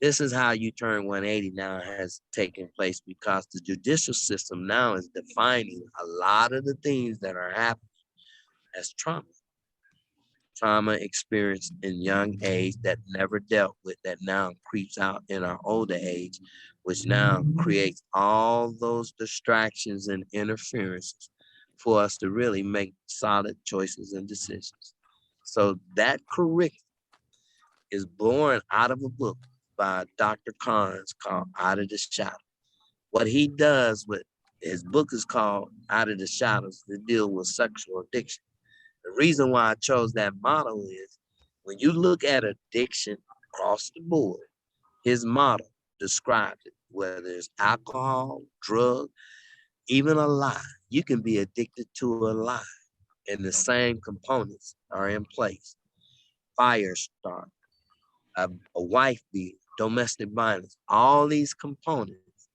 This is how U-turn 180 now has taken place, because the judicial system now is defining a lot of the things that are happening as trauma. Trauma experienced in young age that never dealt with, that now creeps out in our older age, which now creates all those distractions and interferences for us to really make solid choices and decisions. So that curriculum is born out of a book by Dr. Carnes called Out of the Shadows. What he does with his book is called Out of the Shadows to deal with sexual addiction. The reason why I chose that model is when you look at addiction across the board, his model describes it, whether it's alcohol, drug, even a lie. You can be addicted to a lie, and the same components are in place. Fire start, a wife beating, domestic violence, all these components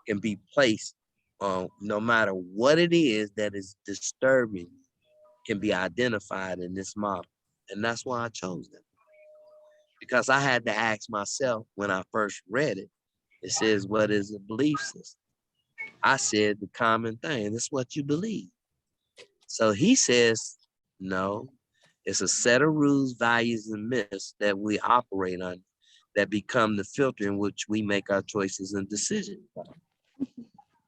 can be placed on no matter what it is that is disturbing, can be identified in this model. And that's why I chose them. Because I had to ask myself when I first read it, it says, what is a belief system? I said the common thing, it's what you believe. So he says, no, it's a set of rules, values, and myths that we operate on that become the filter in which we make our choices and decisions.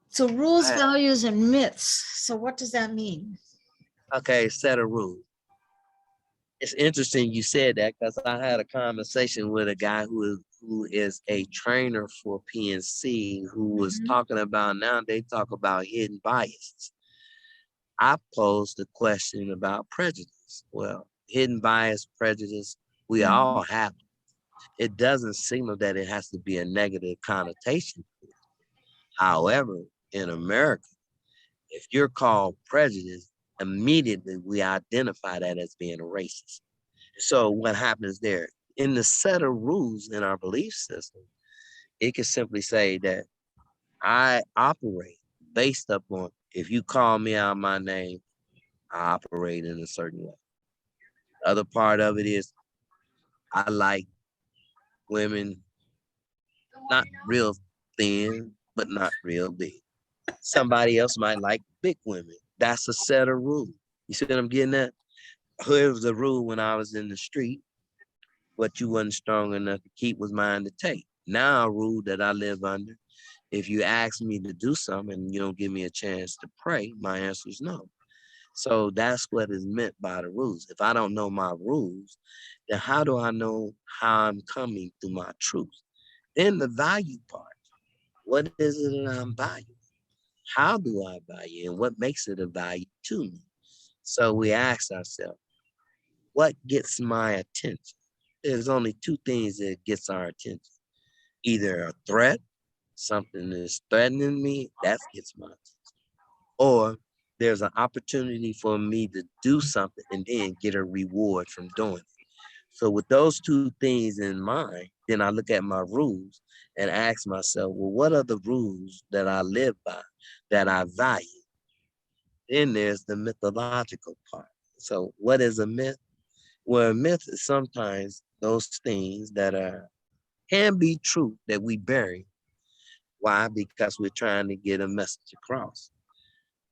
So rules, values, and myths. So what does that mean? Okay, set of rules. It's interesting you said that, because I had a conversation with a guy who is a trainer for PNC, who was talking about, now they talk about hidden biases. I posed a question about prejudice. Well, hidden bias, prejudice, we all have it. It doesn't signal that it has to be a negative connotation. However, in America, if you're called prejudice, immediately we identify that as being racist. So what happens there? In the set of rules in our belief system, it can simply say that I operate based upon, if you call me out my name, I operate in a certain way. The other part of it is I like women, not real thin, but not real big. Somebody else might like big women. That's a set of rules. You see what I'm getting at? It was a rule when I was in the street. What you wasn't strong enough to keep was mine to take. Now a rule that I live under. If you ask me to do something and you don't give me a chance to pray, my answer is no. So that's what is meant by the rules. If I don't know my rules, then how do I know how I'm coming through my truth? Then the value part. What is it that I'm valuing? How do I value and what makes it a value to me? So we ask ourselves, what gets my attention? There's only two things that gets our attention. Either a threat, something is threatening me, that gets my attention. Or there's an opportunity for me to do something and then get a reward from doing it. So with those two things in mind, then I look at my rules and ask myself, well, what are the rules that I live by, that I value? Then there's the mythological part. So what is a myth? Well, a myth is sometimes those things that can be true that we bury. Why? Because we're trying to get a message across.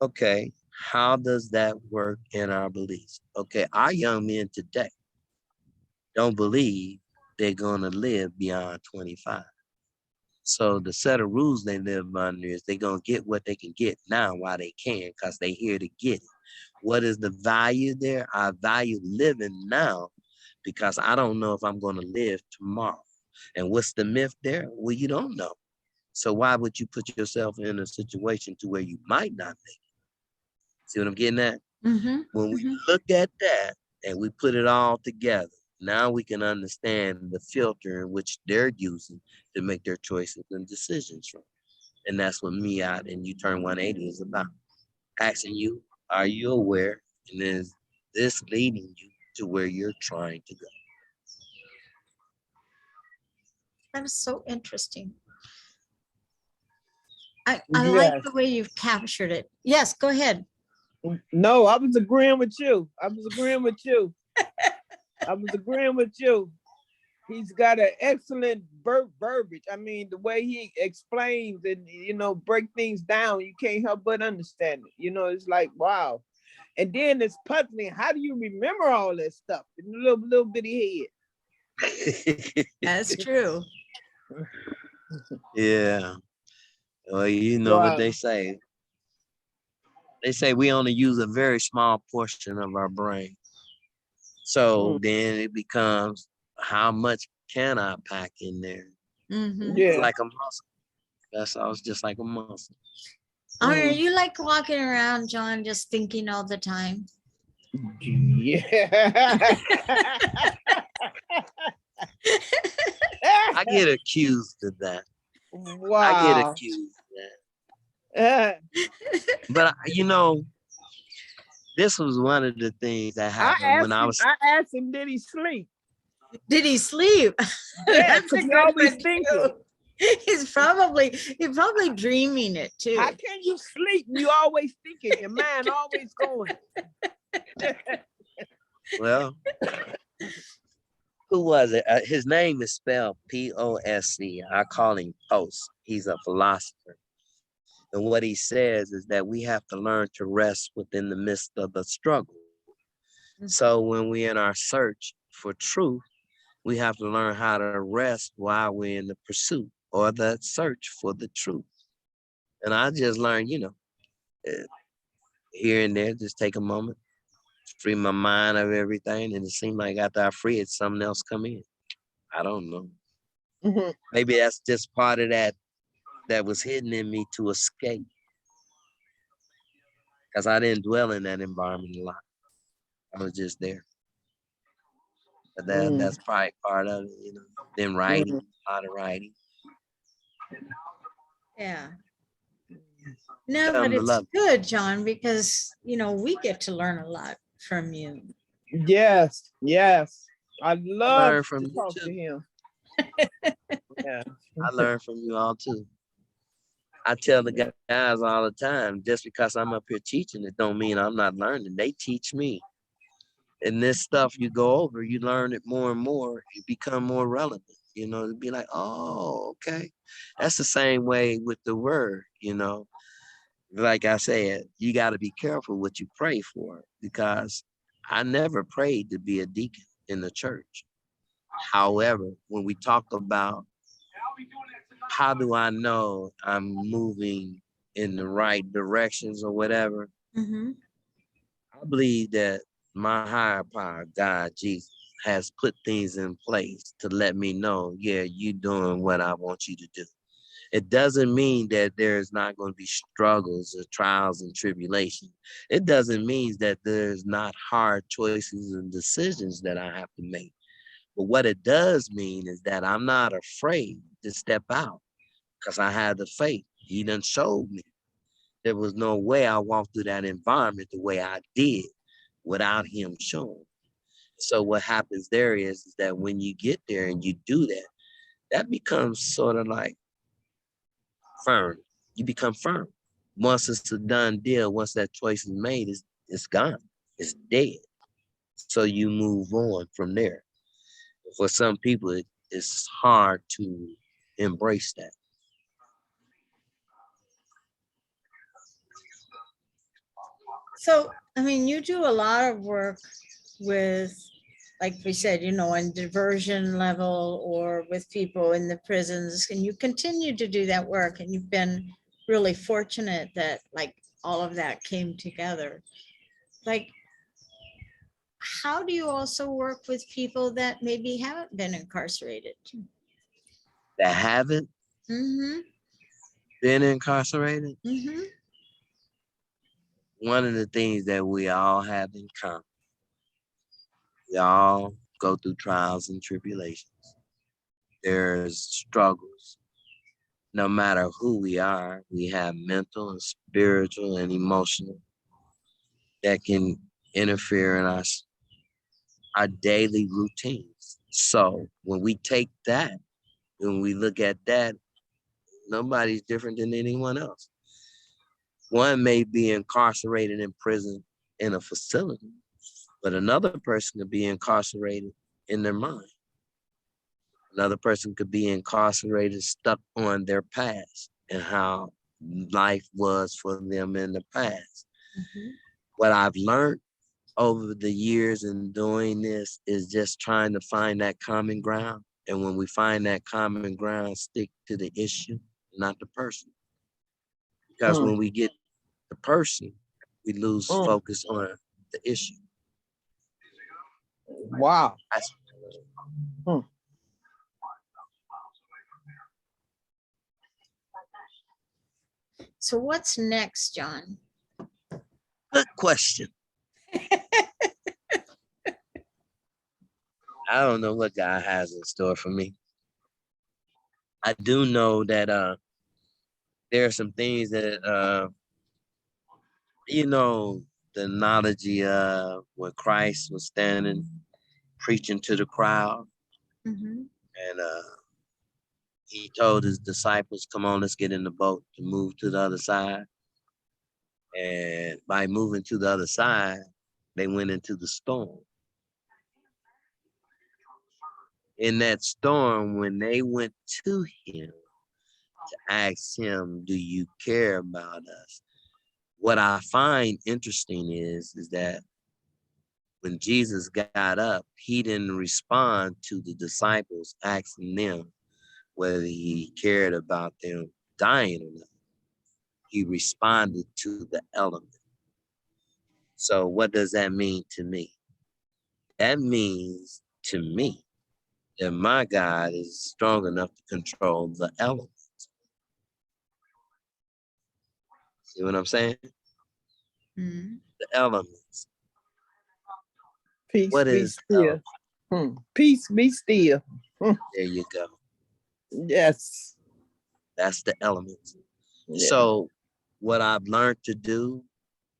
Okay, how does that work in our beliefs? Okay, our young men today don't believe they're going to live beyond 25. So the set of rules they live under is they're going to get what they can get now while they can because they're here to get it. What is the value there? I value living now because I don't know if I'm going to live tomorrow. And what's the myth there? Well, you don't know. So why would you put yourself in a situation to where you might not make it? See what I'm getting at? Mm-hmm. When we Mm-hmm. look at that and we put it all together, now we can understand the filter in which they're using to make their choices and decisions from. And that's what Me Out and You Turn 180 is about. Asking you, are you aware? And is this leading you to where you're trying to go? That is so interesting. I like Yes. the way you've captured it. Yes, go ahead. No, I was agreeing with you. I was agreeing with you. I was agreeing with you. He's got an excellent verbiage. I mean, the way he explains and break things down, you can't help but understand it. It's like wow. And then it's puzzling. How do you remember all that stuff in a little bitty That's true. head? Yeah. Well, you know what Wow. they say. They say we only use a very small portion of our brain. So then it becomes how much can I pack in there? Mm-hmm. It's Yeah. like a muscle. That's all. It's just like a muscle. Are you like walking around, John, just thinking all the time? Yeah. I get accused of that. Wow. I get accused of that. But this was one of the things that happened when I was. I asked him, did he sleep? Did he sleep? Yeah, That's a he good always one thinking. too. He's probably dreaming it too. How can you sleep? You always thinking. Your mind always going. Well, who was it? His name is spelled P-O-S-C. I call him Post. He's a philosopher. And what he says is that we have to learn to rest within the midst of the struggle. So when we're in our search for truth, we have to learn how to rest while we're in the pursuit or the search for the truth. And I just learned, here and there, just take a moment, free my mind of everything. And it seemed like after I free it, something else come in. I don't know. Mm-hmm. Maybe that's just part of that was hidden in me to escape. Because I didn't dwell in that environment a lot. I was just there. But that's probably part of it, Then writing, a lot of writing. Yeah. No, but it's good, John, because we get to learn a lot from you. Yes, yes. I love from to talk too. to him. Yeah. I learned from you all too. I tell the guys all the time, just because I'm up here teaching, it don't mean I'm not learning. They teach me. And this stuff you go over, you learn it more and more, you become more relevant. You know, to be like, oh, okay. That's the same way with the word, you know. Like I said, you got to be careful what you pray for, because I never prayed to be a deacon in the church. However, when we talk about how do I know I'm moving in the right directions or whatever, Mm-hmm. I believe that my higher power, God, Jesus, has put things in place to let me know, yeah, you doing what I want you to do. It doesn't mean that there's not going to be struggles or trials and tribulations. It doesn't mean that there's not hard choices and decisions that I have to make. But what it does mean is that I'm not afraid to step out, because I have the faith. He done showed me. There was no way I walked through that environment the way I did without him showing. So what happens there is that when you get there and you do that, that becomes sort of like firm. You become firm. Once it's a done deal, once that choice is made, it's gone. It's dead. So you move on from there. For some people, it's hard to embrace that. So, I mean, you do a lot of work with, like we said, you know, on diversion level or with people in the prisons, and you continue to do that work. And you've been really fortunate that like all of that came together. Like, how do you also work with people that maybe haven't been incarcerated? That haven't Mm-hmm. been incarcerated, Mm-hmm. one of the things that we all have in common, we all go through trials and tribulations. There's struggles. No matter who we are, we have mental and spiritual and emotional that can interfere in our daily routines. So when we take that, when we look at that, nobody's different than anyone else. One may be incarcerated in prison in a facility, but another person could be incarcerated in their mind. Another person could be incarcerated, stuck on their past and how life was for them in the past. Mm-hmm. What I've learned over the years in doing this is just trying to find that common ground. And when we find that common ground, stick to the issue, not the person. Because Mm, when we get the person, we lose mm. focus on the issue. Wow. That's Mm. So what's next, John? a good question. I don't know what God has in store for me. I do know that there are some things that you know, the analogy of when Christ was standing preaching to the crowd, Mm-hmm. and he told his disciples, come on, let's get in the boat to move to the other side. And by moving to the other side, they went into the storm. In that storm, when they went to him to ask him, do you care about us? What I find interesting is that when Jesus got up, he didn't respond to the disciples asking them whether he cared about them dying or not. He responded to the element. So what does that mean to me? That means to me that my God is strong enough to control the elements. See what I'm saying? Mm-hmm. The elements. Peace What be is still. Peace be still. there you go. Yes. That's the elements. Yeah. So what I've learned to do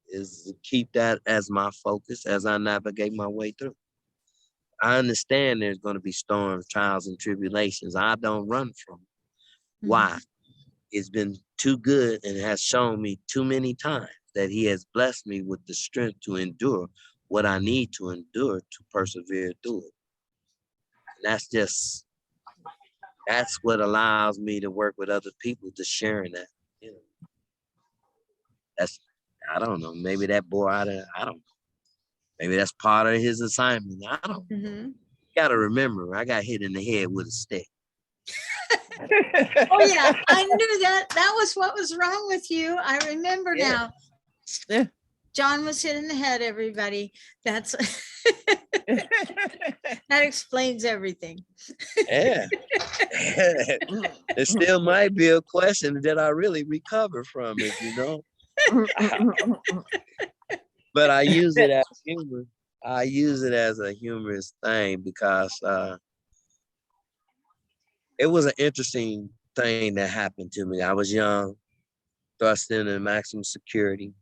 is to keep that as my focus as I navigate my way through. I understand there's going to be storms, trials, and tribulations. I don't run from them. Why? It's been too good and has shown me too many times that he has blessed me with the strength to endure what I need to endure to persevere through it. And that's what allows me to work with other people, to sharing that. You know, that's, I don't know, maybe that boy, I don't know. Maybe that's part of his assignment. I don't know. Mhm. You gotta remember, I got hit in the head with a stick. Oh yeah, I knew that. That was what was wrong with you. I remember Yeah. now. Yeah. John was hit in the head, everybody. That's that explains everything. Yeah. It still might be a question that I really recover from it, you know. But I use it as humor. I use it as a humorous thing because it was an interesting thing that happened to me. I was young, thrust into maximum security,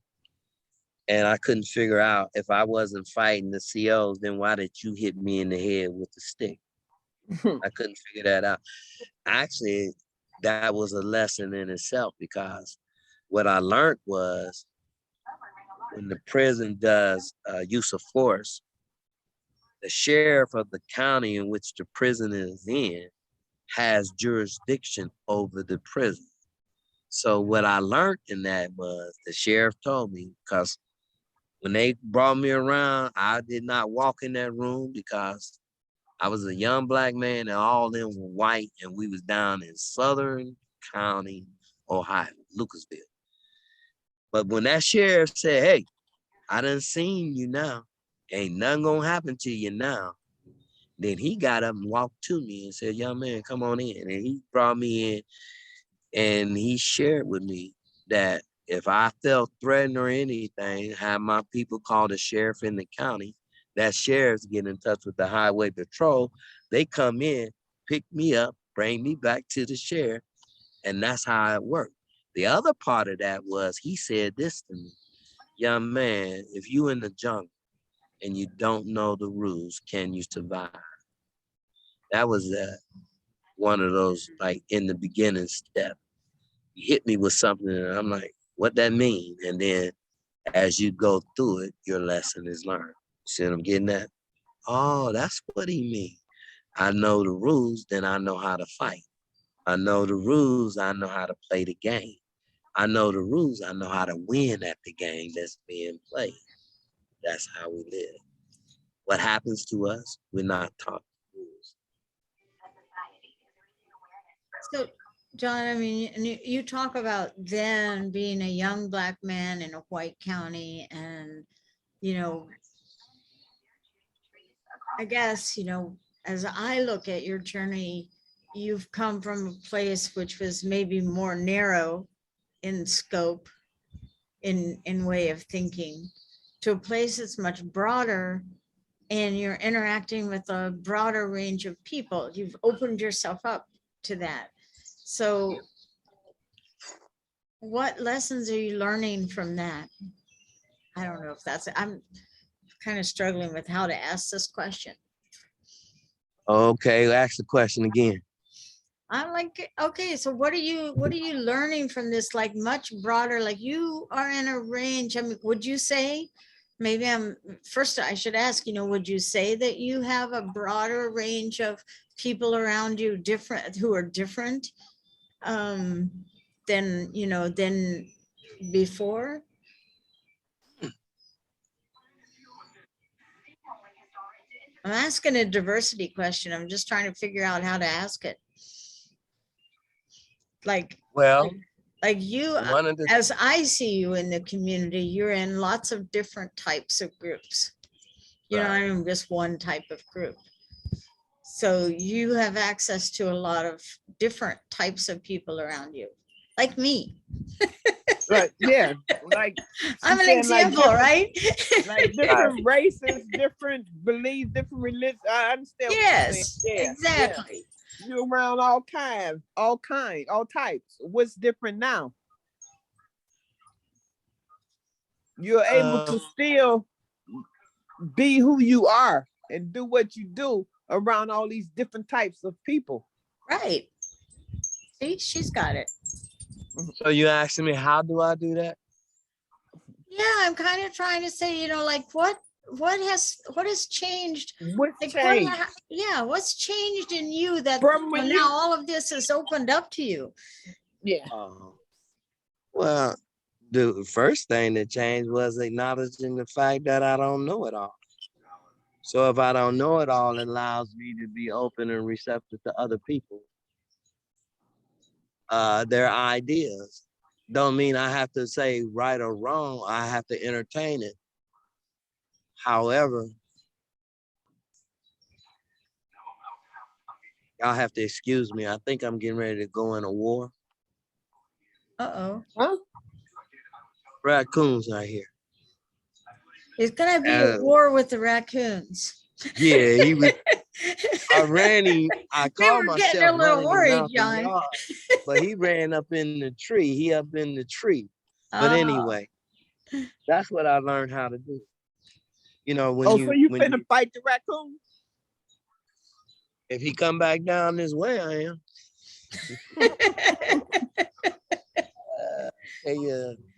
and I couldn't figure out, if I wasn't fighting the COs, then why did you hit me in the head with the stick? I couldn't figure that out. Actually, that was a lesson in itself, because what I learned was, when the prison does use of force, the sheriff of the county in which the prison is in has jurisdiction over the prison. So what I learned in that was, the sheriff told me, because when they brought me around, I did not walk in that room because I was a young black man and all of them were white, and we was down in Southern County, Ohio, Lucasville. But when that sheriff said, hey, I done seen you now, ain't nothing gonna happen to you now, then he got up and walked to me and said, young man, come on in. And he brought me in and he shared with me that if I felt threatened or anything, have my people call the sheriff in the county. That sheriff's get in touch with the highway patrol. They come in, pick me up, bring me back to the sheriff. And that's how it worked. The other part of that was, he said this to me, young man, if you in the jungle and you don't know the rules, can you survive? That was one of those, like, in the beginning step. You hit me with something and I'm like, what that mean? And then as you go through it, your lesson is learned. See what I'm getting at? Oh, that's what he mean. I know the rules, then I know how to fight. I know the rules, I know how to play the game. I know the rules, I know how to win at the game that's being played. That's how we live. What happens to us, we're not taught the rules. So, John, I mean, and you talk about then being a young black man in a white county, and, you know, I guess, you know, as I look at your journey, you've come from a place which was maybe more narrow in scope, in way of thinking, to a place that's much broader, and you're interacting with a broader range of people. You've opened yourself up to that. So what lessons are you learning from that? I don't know if that's, I'm kind of struggling with how to ask this question. Okay, ask the question again. I'm like, okay, so what are you learning from this, like, much broader, like, you are in a range? I mean, would you say, maybe first I should ask, you know, would you say that you have a broader range of people around you, who are different than, you know, than before? I'm asking a diversity question. I'm just trying to figure out how to ask it. Well, Like you, one of the, as I see you in the community, you're in lots of different types of groups. You know, right. I'm just one type of group. So you have access to a lot of different types of people around you, like me. Like, yeah, like I'm an saying, like, example, right? like different races, different beliefs, different religions. I understand what you're saying. Yes, Yeah, exactly. yeah. You're around all types. What's different now? You're able to still be who you are and do what you do around all these different types of people. Right. See, she's got it. So you asking me, how do I do that? Yeah, I'm kind of trying to say, you know, like what has changed? What's Like changed? what's changed in you that From when now you, all of this is opened up to you? yeah. Well, the first thing that changed was acknowledging the fact that I don't know it all. So if I don't know it all, it allows me to be open and receptive to other people, their ideas. Don't mean I have to say right or wrong. I have to entertain it. However, y'all have to excuse me. I think I'm getting ready to go in a war. Uh-oh. Huh? Raccoons are here. It's gonna be a war with the raccoons. Yeah, he was. I ran him. I We called were getting myself a little running him worried, out the John. yard, but he ran up in the tree. He up in the tree. But Oh, anyway, that's what I learned how to do. You know, Oh, so you finna fight the raccoon? if he come back down this way, I am.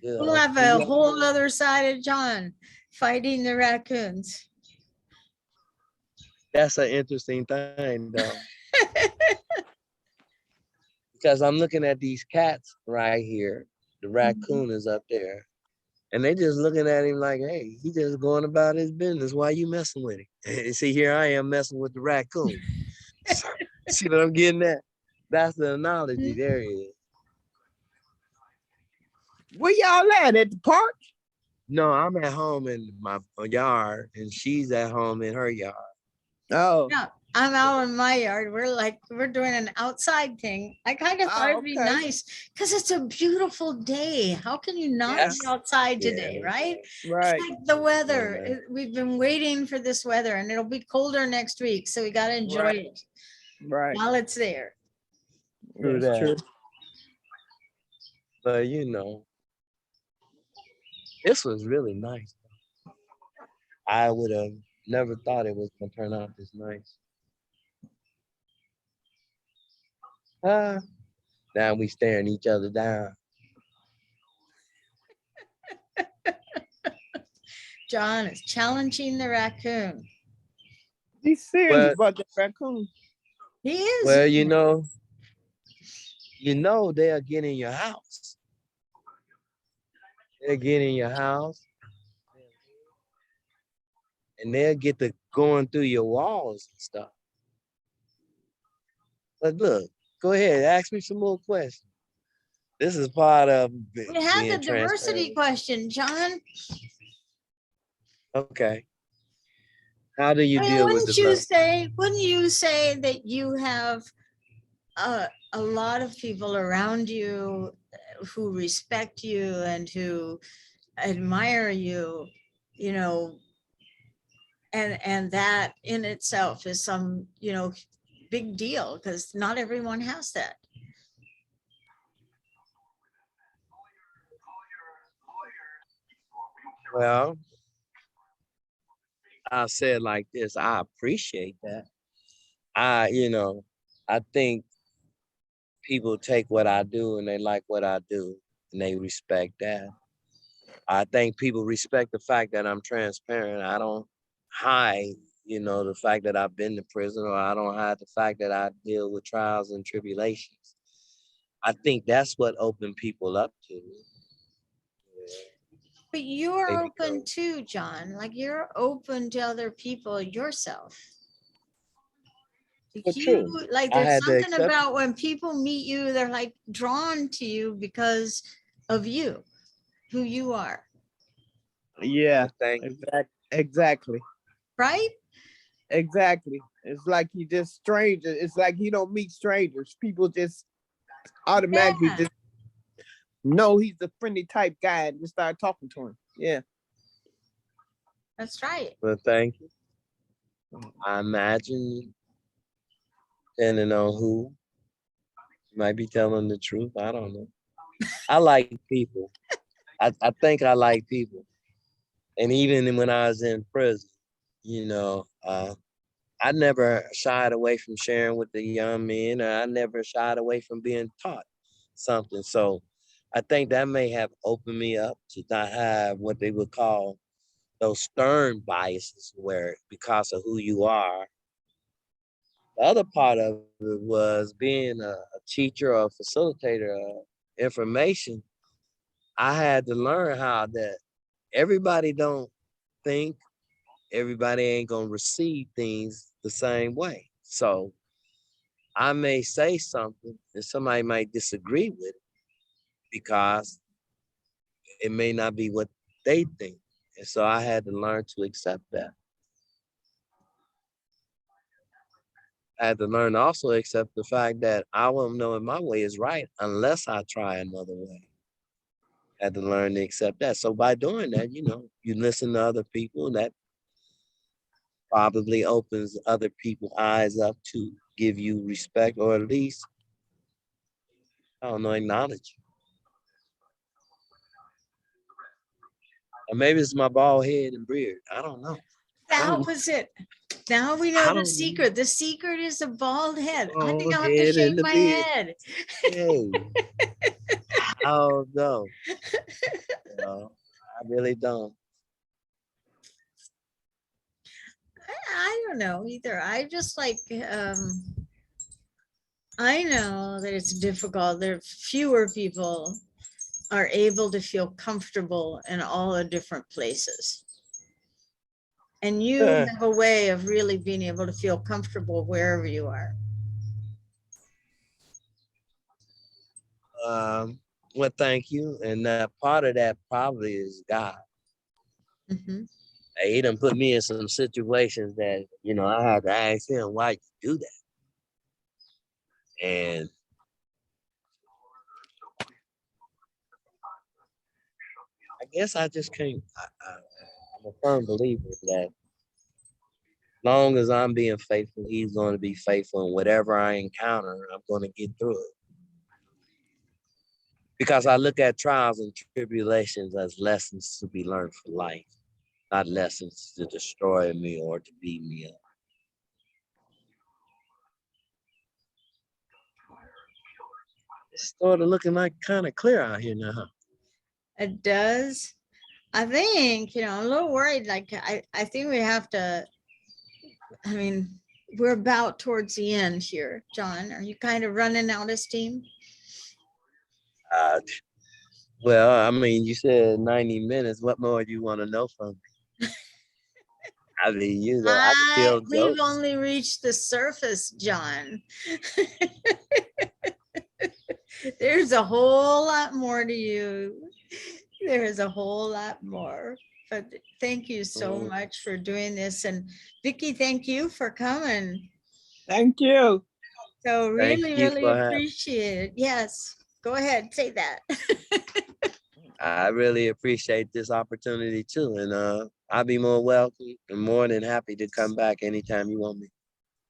we'll have a whole other side of John fighting the raccoons. That's an interesting thing, though. Because I'm looking at these cats right here. The raccoon is up there. And they just looking at him like, hey, he just going about his business. Why you messing with him? And see, here I am messing with the raccoon. See what I'm getting at? That's the analogy. There it is. Where y'all at the park? No, I'm at home in my yard, and she's at home in her yard. Oh. Yeah, I'm out in my yard. We're doing an outside thing. I kind of thought it'd be nice because it's a beautiful day. How can you not be outside today, right? Right. It's like the weather. We've been waiting for this weather, and it'll be colder next week, so we got to enjoy it while it's there. True That's that. true. But you know, this was really nice. I would have never thought it was gonna turn out this nice. Now we staring each other down. John is challenging the raccoon. He's serious about the raccoon. He is. Well, you know, they'll get in your house. They'll get in your house. And they'll get to going through your walls and stuff. But look, go ahead, ask me some more questions. This is part of we had the diversity question, John. Okay. How do you deal with the wouldn't you say that you have a lot of people around you who respect you and who admire you, you know, and that in itself is some, you know, big deal because not everyone has that. Well, I'll say it like this. I appreciate that. I think people take what I do and they like what I do and they respect that. I think people respect the fact that I'm transparent. I don't hide, the fact that I've been to prison, or I don't hide the fact that I deal with trials and tribulations. I think that's what opened people up to me. But you're open too, John. Like you're open to other people yourself. There's something about when people meet you, they're like drawn to you because of you, who you are. Yeah, exactly. Right? Exactly. It's like you just stranger. It's like you don't meet strangers. People just automatically just know he's a friendly type guy and just start talking to him. Yeah. That's right. Well, thank you. I imagine, depending on who, might be telling the truth. I don't know. I like people. I think I like people. And even when I was in prison, I never shied away from sharing with the young men. I never shied away from being taught something. So I think that may have opened me up to not have what they would call those stern biases where because of who you are. The other part of it was being a teacher or a facilitator of information. I had to learn how that everybody don't think, everybody ain't gonna receive things the same way. So I may say something and somebody might disagree with it because it may not be what they think. And so I had to learn to accept that. I had to learn to also accept the fact that I won't know if my way is right unless I try another way. I had to learn to accept that. So by doing that, you listen to other people, that probably opens other people's eyes up to give you respect or at least, I don't know, acknowledge you. Or maybe it's my bald head and beard. I don't know. That was it. Now we know I the don't secret. The secret is a bald head. I think bald I'll have to head shave and the my beard. head. Hey, I don't know. I really don't. I don't know either. I just like, I know that it's difficult. There are fewer people are able to feel comfortable in all the different places. And you Uh, have a way of really being able to feel comfortable wherever you are. well, thank you. And part of that probably is God. Mhm. He done put me in some situations that, I had to ask him, why you do that? And I guess I just can't. I'm a firm believer that long as I'm being faithful, he's going to be faithful. And whatever I encounter, I'm going to get through it. Because I look at trials and tribulations as lessons to be learned for life, not lessons to destroy me or to beat me up. It's sort of looking like kind of clear out here now, huh? It does. I think, I'm a little worried. Like, I think we have to, I mean, we're about towards the end here. John, are you kind of running out of steam? Uh, well, I mean, you said 90 minutes. What more do you want to know from me? I mean, I can tell We've jokes. only reached the surface, John. There's a whole lot more to you. There's a whole lot more. But thank you so much for doing this. And Vicki, thank you for coming. Thank you. So Thank really, you really for having. appreciate it. Yes, go ahead, say that. I really appreciate this opportunity too. And I'll be more welcome and more than happy to come back anytime you want me.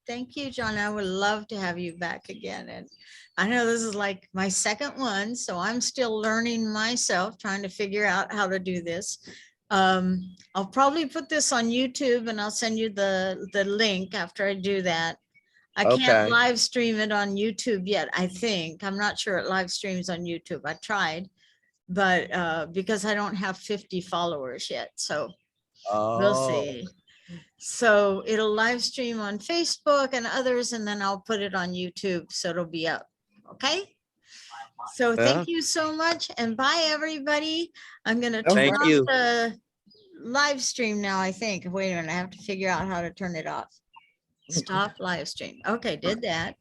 Thank you, John. I would love to have you back again. And I know this is like my second one, so I'm still learning myself, trying to figure out how to do this. I'll probably put this on YouTube and I'll send you the link after I do that. I can't live stream it on YouTube yet, I think. I'm not sure it live streams on YouTube. I tried, but because I don't have 50 followers yet. So we'll see. So it'll live stream on Facebook and others, and then I'll put it on YouTube. So it'll be up. Okay. So thank you so much. And bye, everybody. I'm going to turn off the live stream now, I think. Wait a minute. I have to figure out how to turn it off. Stop live stream. Okay, did that.